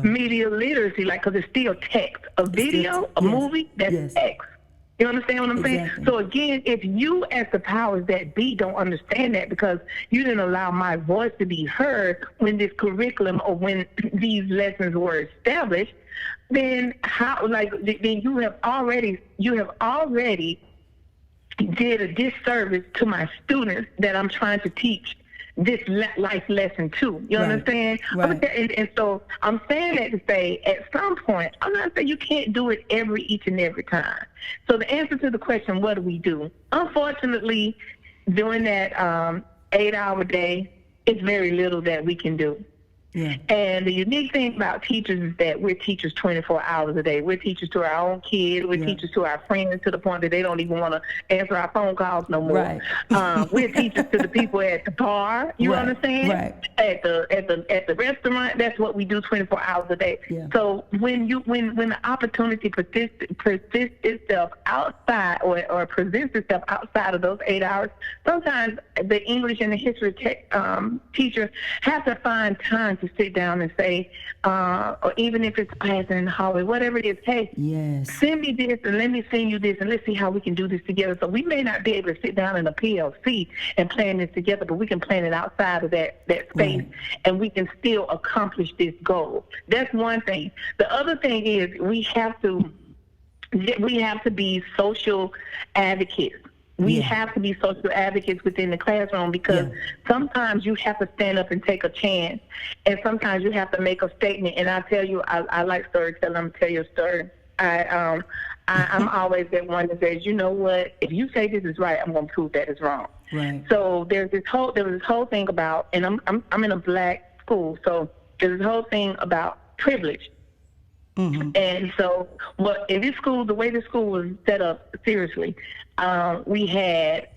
media literacy? Like, because it's still text. A video, a movie, that's text. You understand what I'm saying? So again, if you as the powers that be don't understand that because you didn't allow my voice to be heard when this curriculum or when these lessons were established, then then you have already did a disservice to my students that I'm trying to teach this life lesson too. You understand? Right. And so I'm saying that to say, at some point, I'm not saying you can't do it each and every time. So the answer to the question, what do we do? Unfortunately, during that 8-hour day, it's very little that we can do. Yeah. And the unique thing about teachers is that we're teachers 24 hours a day. We're teachers to our own kids. We're teachers to our friends to the point that they don't even want to answer our phone calls no more. Right. We're teachers to the people at the bar. You understand? Right. At the restaurant. That's what we do 24 hours a day. Yeah. So when the opportunity persists itself outside or presents itself outside of those 8 hours, sometimes the English and the history teacher has to find time to sit down and say, or even if it's passing in the hallway, whatever it is, hey, send me this and let me send you this and let's see how we can do this together. So we may not be able to sit down in a PLC and plan this together, but we can plan it outside of that space and we can still accomplish this goal. That's one thing. The other thing is we have to be social advocates. We have to be social advocates within the classroom because sometimes you have to stand up and take a chance, and sometimes you have to make a statement. And I tell you, I like storytelling. I'm gonna tell you a story. I'm always that one that says, you know what? If you say this is right, I'm gonna prove that it's wrong. Right. So there was this whole thing about, and I'm in a black school, so there's this whole thing about privilege. Mm-hmm. And so, in this school, the way the school was set up, seriously, we had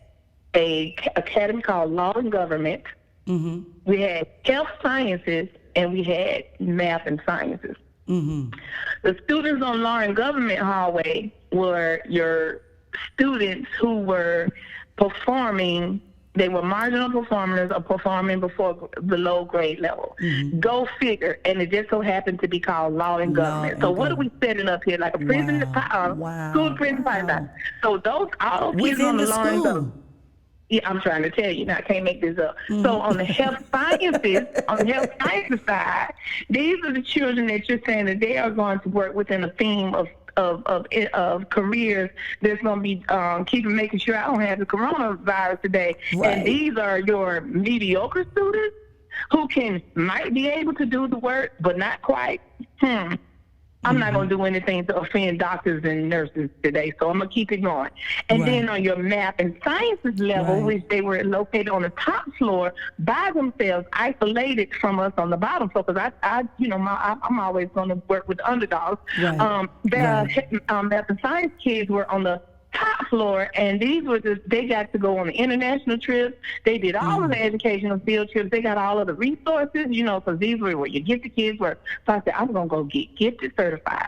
a academy called Law and Government. Mm-hmm. We had health sciences, and we had math and sciences. Mm-hmm. The students on Law and Government hallway were your students who were performing. They were marginal performers or performing below grade level. Mm-hmm. Go figure. And it just so happened to be called Law and Government. So what are we setting up here? Like a prison, school prison pilot. So all those kids on the Law and Government. Yeah, I'm trying to tell you now. I can't make this up. Mm-hmm. So on the health sciences, side, these are the children that you're saying that they are going to work within a theme of careers that's going to be making sure I don't have the coronavirus today. Right. And these are your mediocre students who might be able to do the work, but not quite. I'm not going to do anything to offend doctors and nurses today, so I'm going to keep it going. And then on your math and sciences level, which they were located on the top floor by themselves, isolated from us on the bottom floor, because I'm always going to work with underdogs. Right. Math and science kids were on the top floor, and they got to go on the international trips. They did all of the educational field trips. They got all of the resources, because these were where your gifted kids were. So I said, I'm going to go get gifted certified.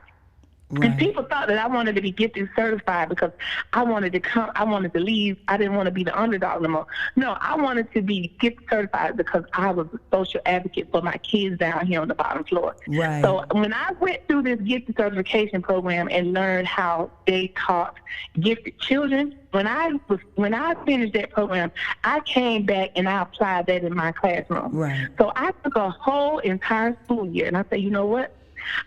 Right. And people thought that I wanted to be gifted certified because I wanted to leave. I didn't want to be the underdog no more. No, I wanted to be gifted certified because I was a social advocate for my kids down here on the bottom floor. Right. So when I went through this gifted certification program and learned how they taught gifted children, when I finished that program, I came back and I applied that in my classroom. Right. So I took a whole entire school year and I said, you know what?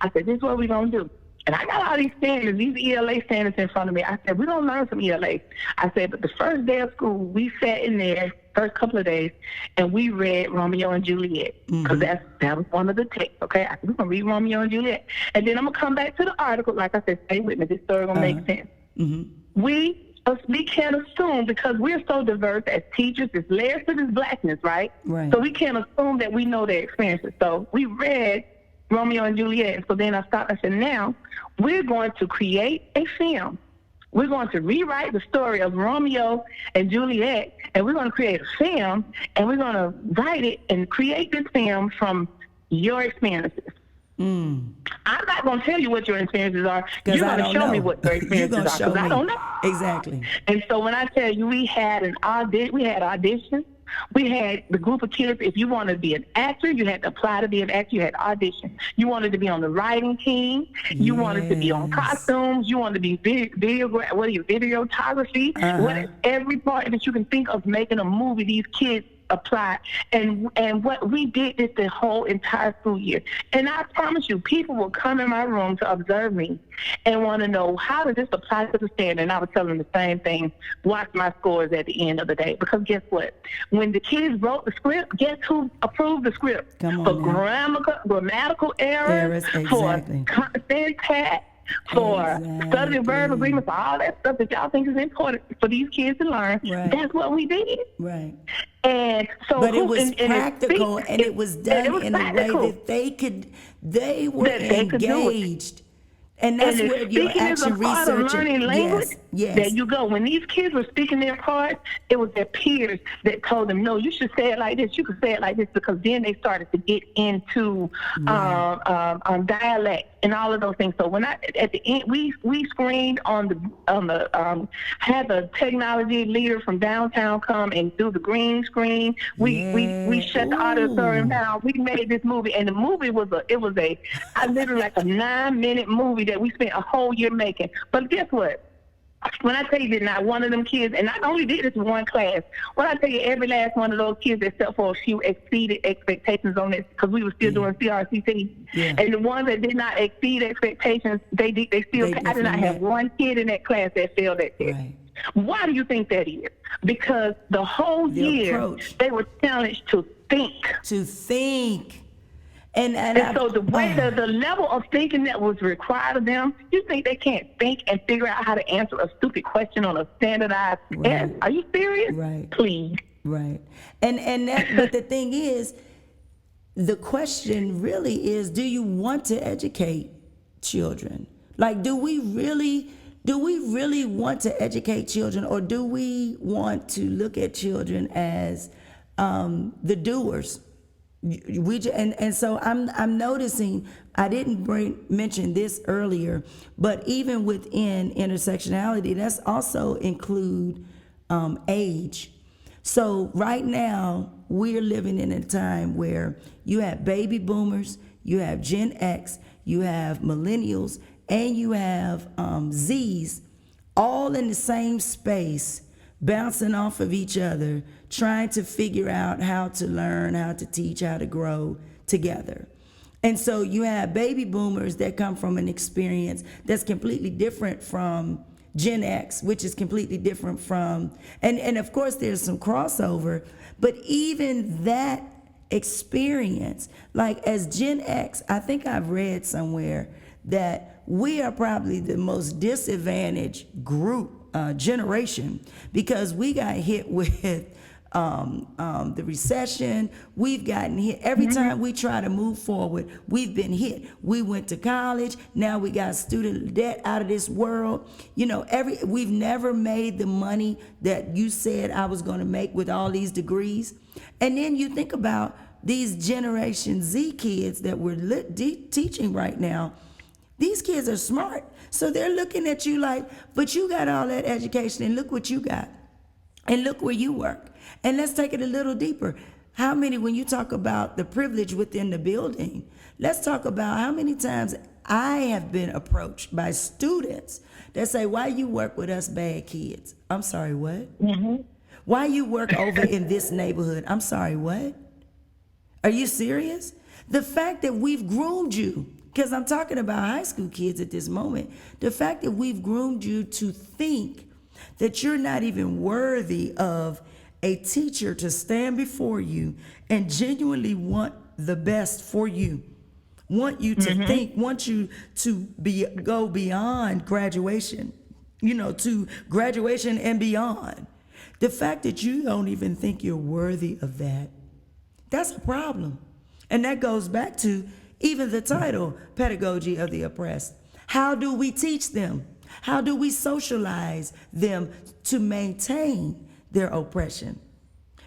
I said, this is what we're going to do. And I got all these standards, these ELA standards in front of me. I said, we're going to learn some ELA. I said, but the first day of school, we sat in there, first couple of days, and we read Romeo and Juliet, because that was one of the texts, okay? I said, we're going to read Romeo and Juliet. And then I'm going to come back to the article. Like I said, stay with me. This story going to make sense. Mm-hmm. We can't assume, because we're so diverse as teachers, there's layers to this blackness, right? So we can't assume that we know their experiences. So we read Romeo and Juliet. And so then I stopped. I said, now we're going to create a film We're going to rewrite the story of Romeo and Juliet, and we're going to create a film, and we're going to write it and create this film from your experiences. I'm not going to tell you what your experiences are. You're going to show me what your experiences are, because I don't know. Exactly. And so when I tell you we had auditions. We had the group of kids. If you wanted to be an actor, you had to apply to be an actor. You had audition. You wanted to be on the writing team. You wanted to be on costumes. You wanted to be videography. Every part that you can think of making a movie, these kids apply. And what we did this the whole entire school year. And I promise you, people will come in my room to observe me and want to know, how does this apply to the standard? And I would tell them the same thing. Watch my scores at the end of the day. Because guess what? When the kids wrote the script, guess who approved the script? For grammatical errors, for syntax, for study verb agreements, all that stuff that y'all think is important for these kids to learn. That's what we did. Right. And so, but it was practical, and it was done in a way that they were engaged. And that's where your action research. Learning language. Yes. There you go. When these kids were speaking their parts, it was their peers that told them, no, you should say it like this. You could say it like this, because then they started to get into dialect and all of those things. So when at the end, we screened had the technology leader from downtown come and do the green screen. We shut the auditorium down. We made this movie, and the movie was literally like a 9-minute movie that we spent a whole year making. But guess what? When I tell you that not one of them kids, and I only did this in one class, when I tell you every last one of those kids, except for a few, exceeded expectations on this, because we were still doing CRCT. And the ones that did not exceed expectations, I did not have one kid in that class that failed that test. Right. Why do you think that is? Because the whole year, they were challenged to think. And so the way the level of thinking that was required of them, you think they can't think and figure out how to answer a stupid question on a standardized test? Are you serious? Right. Please. Right. But the thing is, the question really is, do you want to educate children? Like, do we really want to educate children, or do we want to look at children as the doers? So I'm noticing, I didn't mention this earlier, but even within intersectionality, that's also include age. So right now, we're living in a time where you have baby boomers, you have Gen X, you have millennials, and you have Zs, all in the same space, bouncing off of each other, trying to figure out how to learn, how to teach, how to grow together. And so you have baby boomers that come from an experience that's completely different from Gen X, which is completely different from, and of course there's some crossover, but even that experience, like as Gen X, I think I've read somewhere that we are probably the most disadvantaged group, generation, because we got hit with the recession. We've gotten hit every time we try to move forward. We've been hit. We went to college. Now we got student debt out of this world. We've never made the money that you said I was going to make with all these degrees. And then you think about these Generation Z kids that we're teaching right now. These kids are smart. So they're looking at you like, but you got all that education, and look what you got. And look where you work. And let's take it a little deeper. How many, when you talk about the privilege within the building, let's talk about how many times I have been approached by students that say, why you work with us bad kids? I'm sorry, what? Why you work over in this neighborhood? I'm sorry, what? Are you serious? The fact that we've groomed you, because I'm talking about high school kids at this moment, the fact that we've groomed you to think that you're not even worthy of a teacher to stand before you and genuinely want the best for you, want you to think, want you to go beyond graduation, to graduation and beyond. The fact that you don't even think you're worthy of that, that's a problem. And that goes back to even the title, Pedagogy of the Oppressed. How do we teach them? How do we socialize them to maintain their oppression?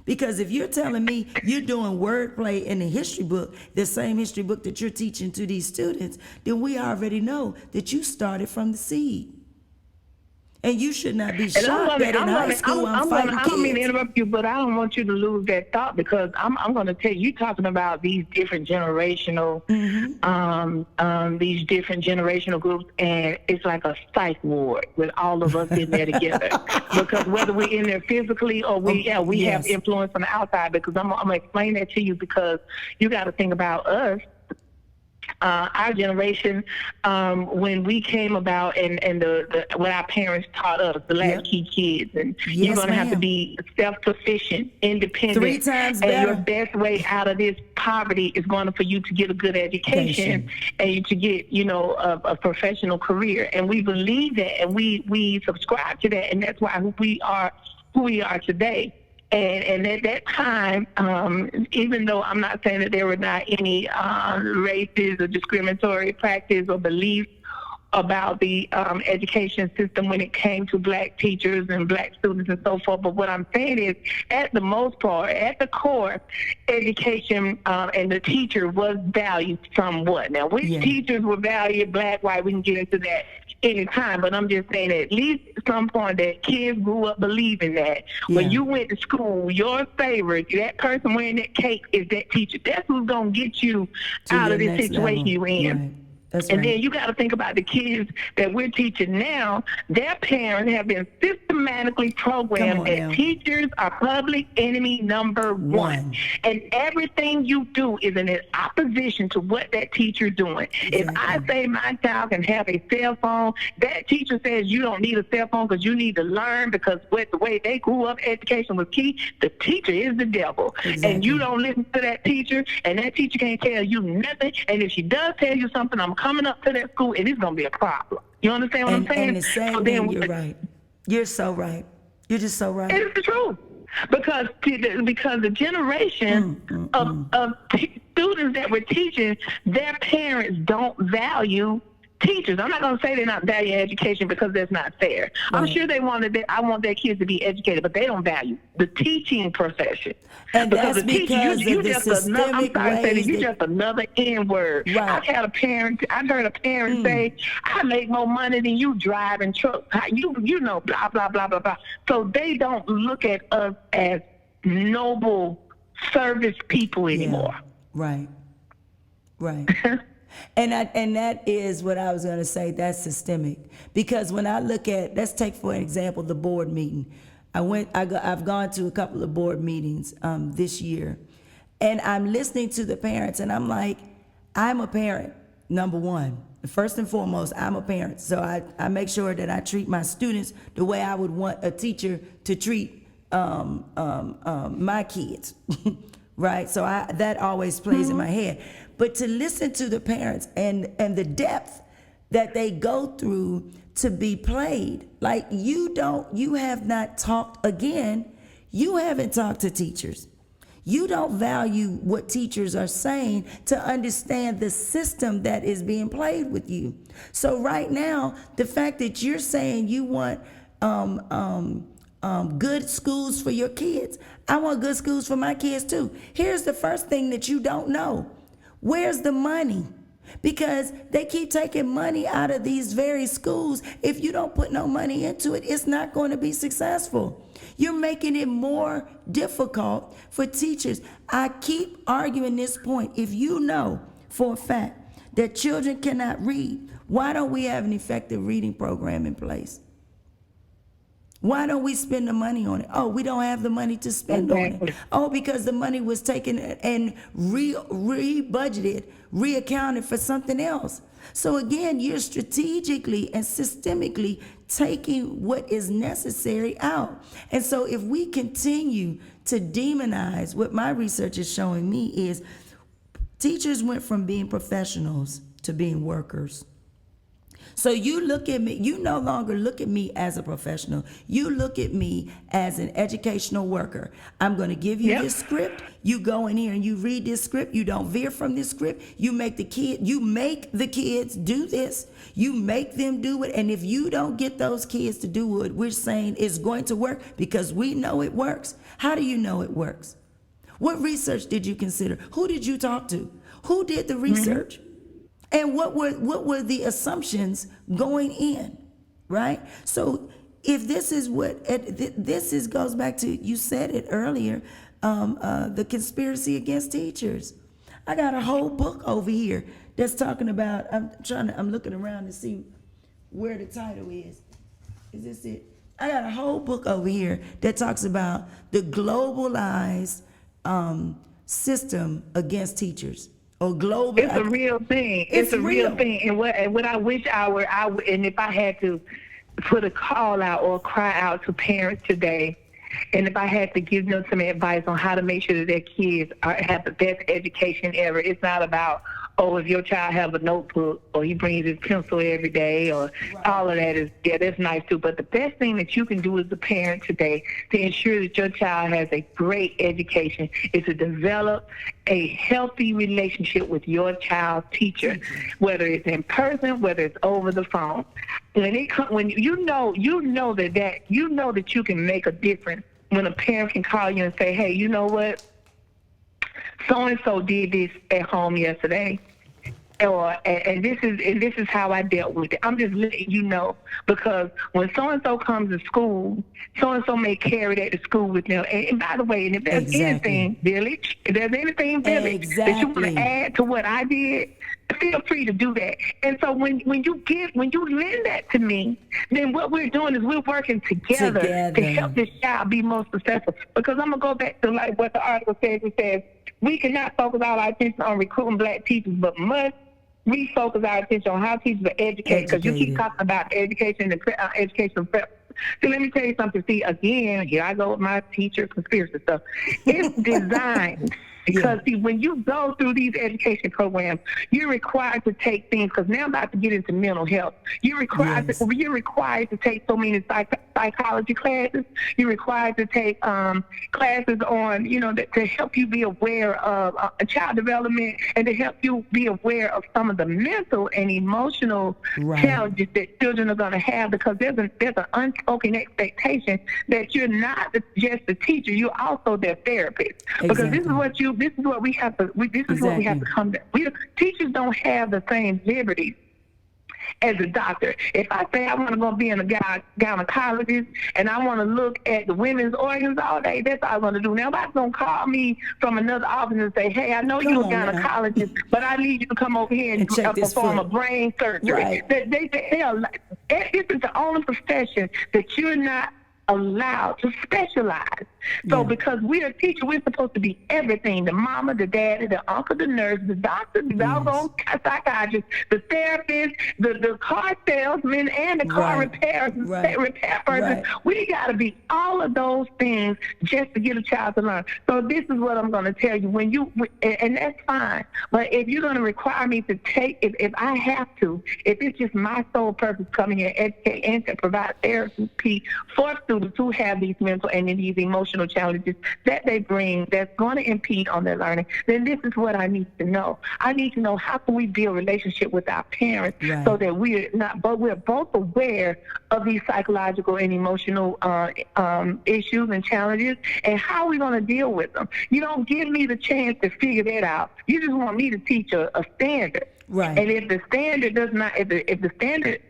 Because if you're telling me you're doing wordplay in the history book, the same history book that you're teaching to these students, then we already know that you started from the seed. And you should not be shocked that in high school I'm fighting kids. I don't mean to interrupt you, but I don't want you to lose that thought, because I'm going to tell you, talking about these different generational, these different generational groups, and it's like a psych ward with all of us in there together. Because whether we're in there physically or we have influence from the outside, because I'm going to explain that to you, because you got to think about us. Our generation, when we came about, and what our parents taught us, the latchkey kids, and you're going to have to be self-sufficient, independent, 3 times better. And your best way out of this poverty is going for you to get a good education and to get, a professional career. And we believe that, and we subscribe to that, and that's why who we are today. And at that time, even though I'm not saying that there were not any racist or discriminatory practice or beliefs about the education system when it came to black teachers and black students and so forth, but what I'm saying is, at the most part, at the core, education and the teacher was valued somewhat. Now, which teachers were valued, black, white, we can get into that any time, but I'm just saying, at least at some point, that kids grew up believing that when you went to school, your favorite, that person wearing that cape, is that teacher. That's who's going to get you out of this situation you're in. Right. That's and right. then you got to think about the kids that we're teaching now. Their parents have been systematically programmed that teachers are public enemy number one. And everything you do is in opposition to what that teacher's doing. Exactly. If I say my child can have a cell phone, that teacher says you don't need a cell phone because you need to learn, because with the way they grew up, education was key. The teacher is the devil. Exactly. And you don't listen to that teacher, and that teacher can't tell you nothing. And if she does tell you something, I'm coming up to that school, and it's going to be a problem. You understand what I'm saying? And the same thing, you're right. You're so right. You're just so right. It's the truth. Because the generation of students that we're teaching, their parents don't value teachers. I'm not going to say they're not valuing education, because that's not fair. Right. I'm sure I want their kids to be educated, but they don't value the teaching profession. And because that's the teacher, because you of the just systemic ways. You're just another N-word. Right. I've heard a parent say, I make more money than you driving trucks. You know, blah, blah, blah, blah, blah. So they don't look at us as noble service people anymore. Yeah. Right. And that is what I was going to say. That's systemic, because when I look at, let's take for example the board meeting. I've gone to a couple of board meetings this year, and I'm listening to the parents, and I'm like, I'm a parent. Number one, first and foremost, I'm a parent, so I make sure that I treat my students the way I would want a teacher to treat my kids, right? So that always plays in my head. But to listen to the parents and the depth that they go through to be played, like you have not talked again. You haven't talked to teachers. You don't value what teachers are saying to understand the system that is being played with you. So right now, the fact that you're saying you want good schools for your kids, I want good schools for my kids too. Here's the first thing that you don't know. Where's the money? Because they keep taking money out of these very schools. If you don't put no money into it, it's not going to be successful. You're making it more difficult for teachers. I keep arguing this point. If you know for a fact that children cannot read, why don't we have an effective reading program in place? Why don't we spend the money on it? Oh, we don't have the money to spend on it. Oh, because the money was taken and re-budgeted, reaccounted for something else. So again, you're strategically and systemically taking what is necessary out. And so if we continue to demonize, what my research is showing me is teachers went from being professionals to being workers. So you look at me, you no longer look at me as a professional. You look at me as an educational worker. I'm going to give you this script. You go in here and you read this script. You don't veer from this script. You make the kids do this. You make them do it. And if you don't get those kids to do what we're saying is going to work, because we know it works. How do you know it works? What research did you consider? Who did you talk to? Who did the research? And what were the assumptions going in, right? So if this is goes back to, you said it earlier, the conspiracy against teachers. I got a whole book over here that's talking about, I'm looking around to see where the title is. Is this it? I got a whole book over here that talks about the globalized system against teachers. Or global. It's a real thing. It's a real thing. And what I wish and if I had to put a call out or cry out to parents today, and if I had to give them some advice on how to make sure that their kids have the best education ever, it's not about, if your child have a notebook or he brings his pencil every day or all of that is, that's nice too. But the best thing that you can do as a parent today to ensure that your child has a great education is to develop a healthy relationship with your child's teacher, whether it's in person, whether it's over the phone. When you know that you can make a difference when a parent can call you and say, hey, you know what? So-and-so did this at home yesterday, and this is how I dealt with it. I'm just letting you know, because when so-and-so comes to school, so-and-so may carry that to school with them. And by the way, and if there's anything, Village, that you want to add to what I did, feel free to do that. And so when you lend that to me, then what we're doing is we're working together to help this child be more successful. Because I'm going to go back to like what the article says. It says, we cannot focus all our attention on recruiting black teachers, but must refocus our attention on how teachers are educated. Because you keep talking about education and educational prep. So let me tell you something. See, again, here I go with my teacher conspiracy stuff. It's designed because, see, when you go through these education programs, you're required to take things, because now I'm about to get into mental health. You're required to take so many psychology classes. You're required to take classes on, to help you be aware of child development and to help you be aware of some of the mental and emotional challenges that children are going to have, because there's an unspoken expectation that you're not just a teacher, you're also their therapist. Because this is what we have to come to. Teachers don't have the same liberties as a doctor. If I say I want to go be a gynecologist and I want to look at the women's organs all day, that's all I'm going to do. Now, nobody's going to call me from another office and say, hey, I know you're a gynecologist, but I need you to come over here and perform a brain surgery. Right. This is the only profession that you're not allowed to specialize. So because we're a teacher, we're supposed to be everything: the mama, the daddy, the uncle, the nurse, the doctor, the doggone psychiatrist, the therapist, the car salesman, and the car repair person. We got to be all of those things just to get a child to learn. So this is what I'm going to tell you. And that's fine, but if you're going to require me to take, if I have to, if it's just my sole purpose coming here and educate and to provide therapy for students who have these mental and these emotional challenges that they bring that's going to impede on their learning, then this is what I need to know. I need to know, how can we build a relationship with our parents so that we're both aware of these psychological and emotional issues and challenges, and how are we going to deal with them. You don't give me the chance to figure that out. You just want me to teach a standard. Right. And if the standard does not, if the standard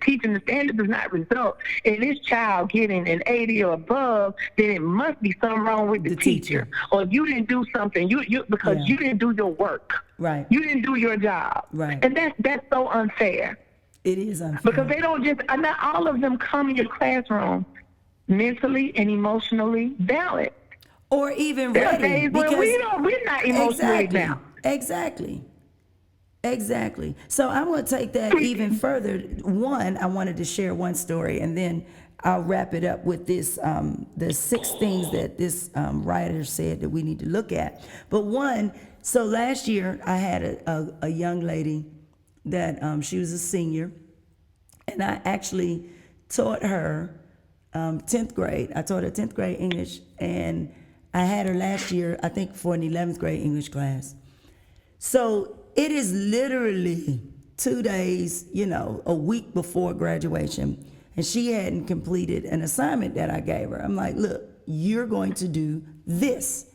does not result in this child getting an 80 or above, then it must be something wrong with the teacher. Or you didn't do something, because you didn't do your work. Right. You didn't do your job. Right. And that's so unfair. It is unfair. Because they don't not all of them come in your classroom mentally and emotionally balanced. Or even ready. Because we're not emotionally balanced. Exactly. So I'm going to take that even further. One, I wanted to share one story, and then I'll wrap it up with this, the 6 things that this writer said that we need to look at. But one, so last year I had a young lady that she was a senior, and I actually taught her 10th grade. I taught her 10th grade English, and I had her last year, I think, for an 11th grade English class. So it is literally 2 days, a week before graduation, and she hadn't completed an assignment that I gave her. I'm like, look, you're going to do this,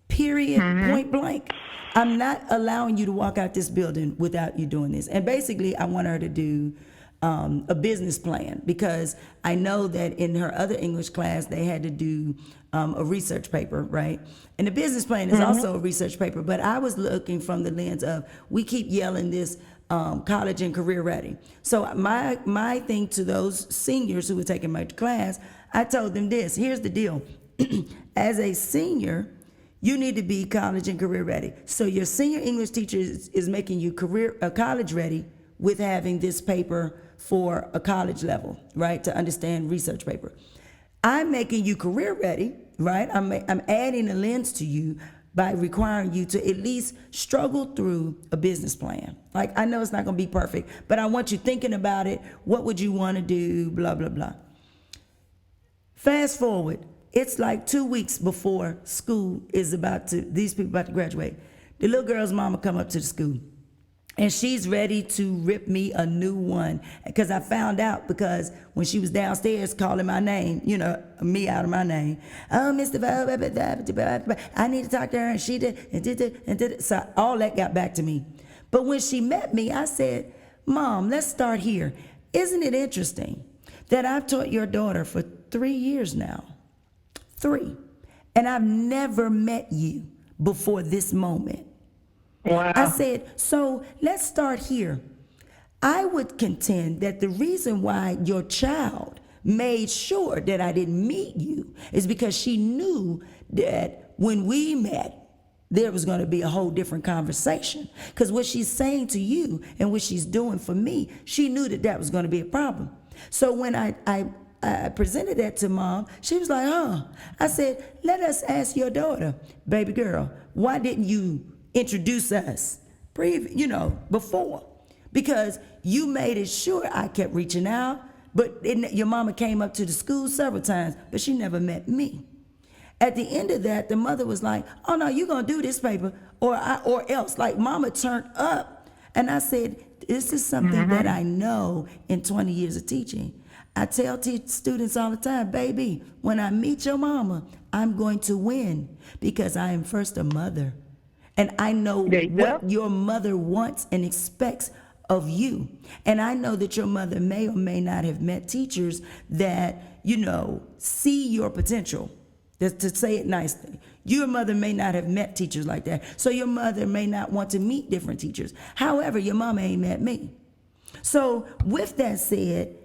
period, point blank. I'm not allowing you to walk out this building without you doing this. And basically, I want her to do a business plan, because I know that in her other English class, they had to do a research paper, right? And the business plan is also a research paper, but I was looking from the lens of, we keep yelling this college and career ready. So my thing to those seniors who were taking my class, I told them this: here's the deal. As a senior, you need to be college and career ready. So your senior English teacher is making you college ready with having this paper for a college level, right? To understand research paper. I'm making you career ready, right? I'm adding a lens to you by requiring you to at least struggle through a business plan. Like, I know it's not gonna be perfect, but I want you thinking about it. What would you wanna do, blah, blah, blah. Fast forward, it's like 2 weeks before school is these people about to graduate. The little girl's mama come up to the school, and she's ready to rip me a new one, because I found out, because when she was downstairs calling my name, me out of my name, oh, Mr. I need to talk to her, and she did. So all that got back to me. But when she met me, I said, Mom, let's start here. Isn't it interesting that I've taught your daughter for 3 years now? 3. And I've never met you before this moment. Wow. I said, so let's start here. I would contend that the reason why your child made sure that I didn't meet you is because she knew that when we met, there was going to be a whole different conversation. Because what she's saying to you and what she's doing for me, she knew that was going to be a problem. So when I presented that to Mom, she was like, huh. I said, let us ask your daughter, baby girl, why didn't you introduce us before? Because you made it sure I kept reaching out, but your mama came up to the school several times, but she never met me. At the end of that, the mother was like, oh no, you're gonna do this paper or else. Like, Mama turned up. And I said, this is something that I know in 20 years of teaching. I tell students all the time, baby, when I meet your mama, I'm going to win, because I am first a mother. And I know what your mother wants and expects of you. And I know that your mother may or may not have met teachers that, see your potential. To say it nicely. Your mother may not have met teachers like that. So your mother may not want to meet different teachers. However, your mama ain't met me. So with that said,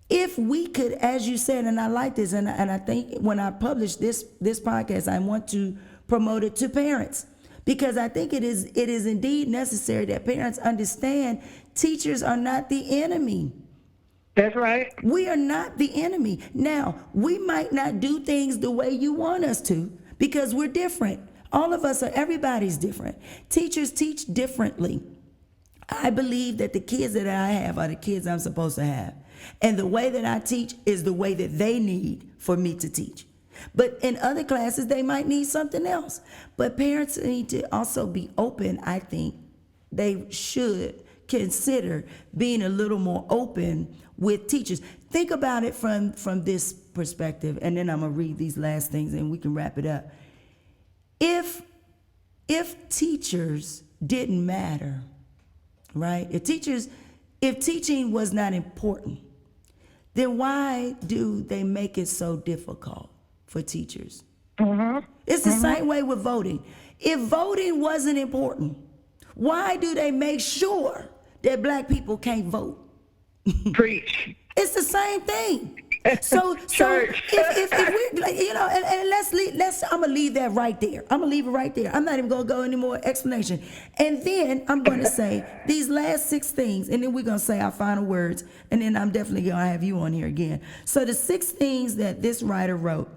if we could, as you said, and I like this, and I think when I publish this podcast, I want to promote it to parents, because I think it is indeed necessary that parents understand teachers are not the enemy. That's right. We are not the enemy. Now, we might not do things the way you want us to, because we're different. All of us everybody's different. Teachers teach differently. I believe that the kids that I have are the kids I'm supposed to have. And the way that I teach is the way that they need for me to teach. But in other classes, they might need something else. But parents need to also be open. I think they should consider being a little more open with teachers. Think about it from this perspective, and then I'm gonna read these last things and we can wrap it up. If teachers didn't matter, right? If teaching was not important, then why do they make it so difficult for teachers? It's the same way with voting. If voting wasn't important, why do they make sure that Black people can't vote? Preach. It's the same thing. So if we, and I'm gonna leave that right there. I'm gonna leave it right there. I'm not even gonna go any more explanation. And then I'm gonna say these last 6 things, and then we're gonna say our final words, and then I'm definitely gonna have you on here again. So the 6 things that this writer wrote,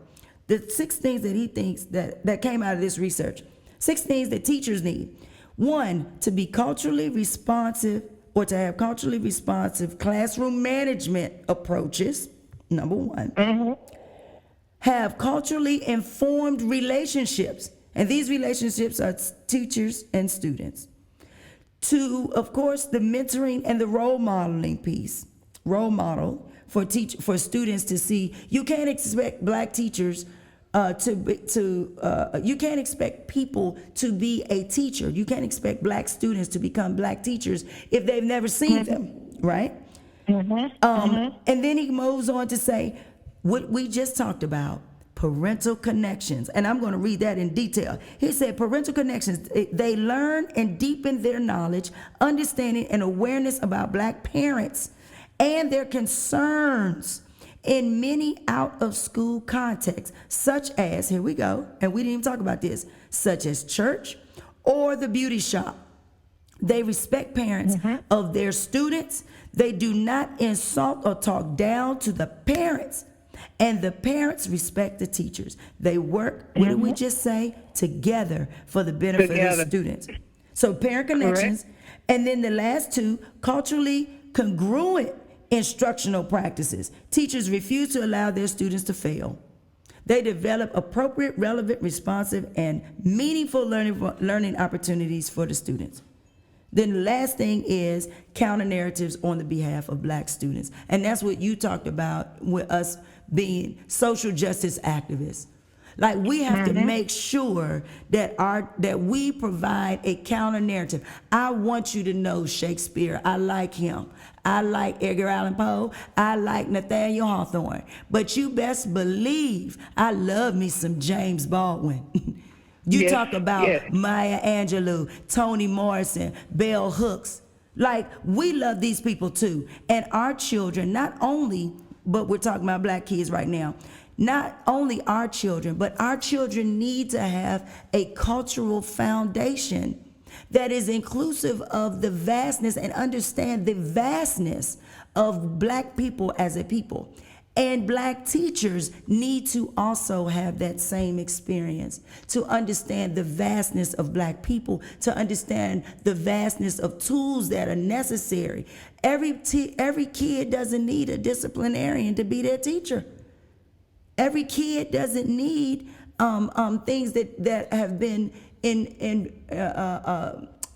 the 6 things that he thinks that came out of this research, 6 things that teachers need. 1, to be culturally responsive or to have culturally responsive classroom management approaches, number one. Have culturally informed relationships, and these relationships are teachers and students. Two, of course, the mentoring and the role modeling piece. Role model for students to see. You can't expect black teachers you can't expect people to be a teacher. You can't expect black students to become black teachers if they've never seen them, right? And then he moves on to say what we just talked about, parental connections. And I'm going to read that in detail. He said parental connections, they learn and deepen their knowledge, understanding, and awareness about black parents and their concerns in many out-of-school contexts, such as, here we go, and we didn't even talk about this, such as church or the beauty shop. They respect parents of their students. They do not insult or talk down to the parents, and the parents respect the teachers. They work, what did we just say? Together for the benefit of the students. So parent connections. Correct. And then the last two, culturally congruent instructional practices. Teachers refuse to allow their students to fail. They develop appropriate, relevant, responsive, and meaningful learning opportunities for the students. Then the last thing is counter narratives on the behalf of black students. And that's what you talked about with us being social justice activists. Like, we have to make sure that we provide a counter narrative. I want you to know Shakespeare. I like him. I like Edgar Allan Poe. I like Nathaniel Hawthorne. But you best believe I love me some James Baldwin. You talk about Maya Angelou, Toni Morrison, Bell Hooks. Like, we love these people too. And our children, not only, but we're talking about black kids right now, not only our children, but our children need to have a cultural foundation that is inclusive of the vastness and understand the vastness of black people as a people. And black teachers need to also have that same experience to understand the vastness of black people, to understand the vastness of tools that are necessary. Every kid doesn't need a disciplinarian to be their teacher. Every kid doesn't need things that have been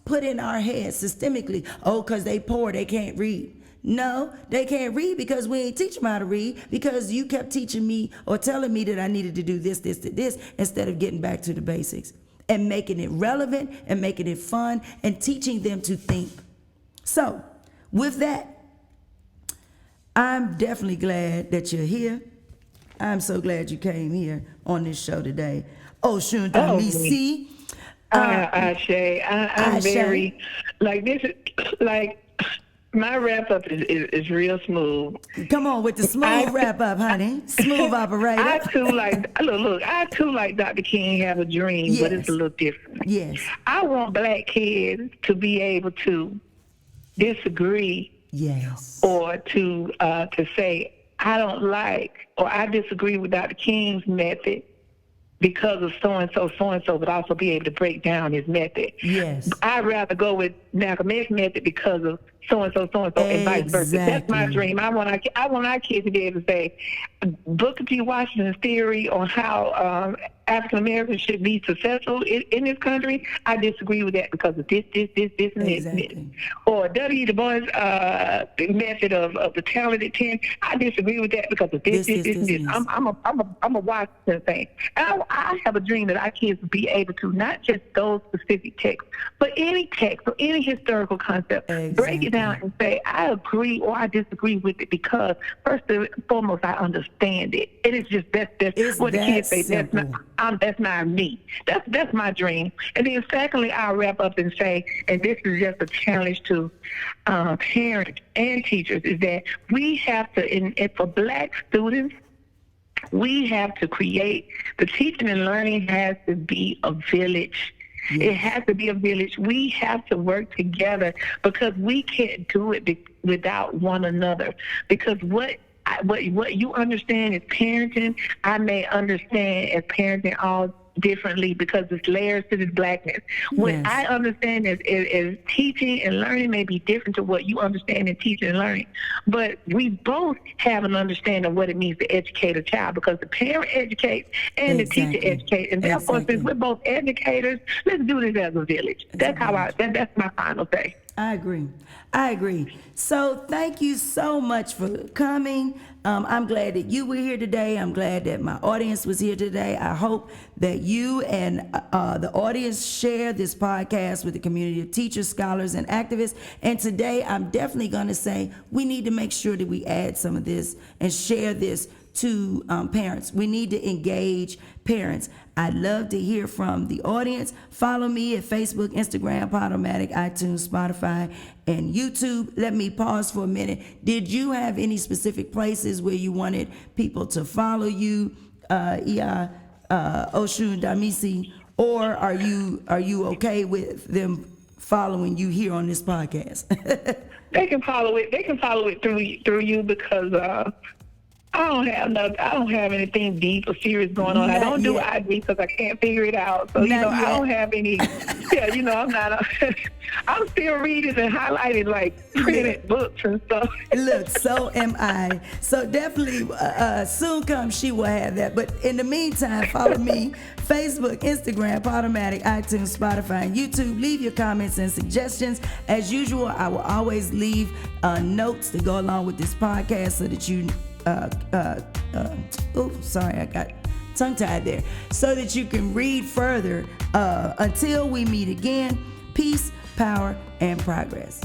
put in our heads systemically. Oh, because they poor, they can't read. No, they can't read because we ain't teach them how to read, because you kept teaching me or telling me that I needed to do this, instead of getting back to the basics and making it relevant and making it fun and teaching them to think. So with that, I'm definitely glad that you're here. I'm so glad you came here on this show today. Osundamisi. I'm very, like, this is, like, my wrap up is real smooth. Come on with the smooth wrap up, honey. Smooth operator. I too like Dr. King have a dream, but it's a little different. Yes. I want black kids to be able to disagree. Yes. Or to say, I don't like, or I disagree with Dr. King's method because of so-and-so, but also be able to break down his method. Yes. I'd rather go with Malcolm X's method because of so-and-so, and vice versa. That's my dream. I want our kids to be able to say, Booker T. Washington's theory on how African Americans should be successful in this country, I disagree with that because of this, and this. Or W. Du Bois' method of the talented 10, I disagree with that because of this, and this. I'm a Washington fan. I have a dream that our kids will be able to, not just those specific texts, but any text or any historical concept, break it down and say, I agree or I disagree with it because, first and foremost, I understand it. And it's just, that's what the kids say. That's not me. That's my dream. And then secondly, I'll wrap up and say, and this is just a challenge to parents and teachers, is that we have to, and for black students, we have to create, the teaching and learning has to be a village. Yes. It has to be a village. We have to work together because we can't do it without one another. Because what you understand as parenting, I may understand as parenting differently because there's layers to this blackness. What Yes. I understand is teaching and learning may be different to what you understand in teaching and learning, but we both have an understanding of what it means to educate a child, because the parent educates and the teacher educates, and therefore, since we're both educators, let's do this as a village. That's how that's my final say. I agree. So thank you so much for coming. I'm glad that you were here today. I'm glad that my audience was here today. I hope that you and the audience share this podcast with the community of teachers, scholars, and activists. And today, I'm definitely going to say we need to make sure that we add some of this and share this to parents. We need to engage parents. I'd love to hear from the audience. Follow me at Facebook, Instagram, Podomatic, iTunes, Spotify, and YouTube. Let me pause for a minute. Did you have any specific places where you wanted people to follow you, Iya Osundamisi, or are you okay with them following you here on this podcast? They can follow it. They can follow it through you, because I don't have anything deep or serious going on. I don't do IG because I can't figure it out. So, I don't have any, I'm not, I'm still reading and highlighting like printed books and stuff. Look, so am I. So definitely soon come she will have that. But in the meantime, follow me, Facebook, Instagram, Podomatic, iTunes, Spotify, and YouTube. Leave your comments and suggestions. As usual, I will always leave notes to go along with this podcast so that you sorry, I got tongue-tied there. So that you can read further. Until we meet again, peace, power, and progress.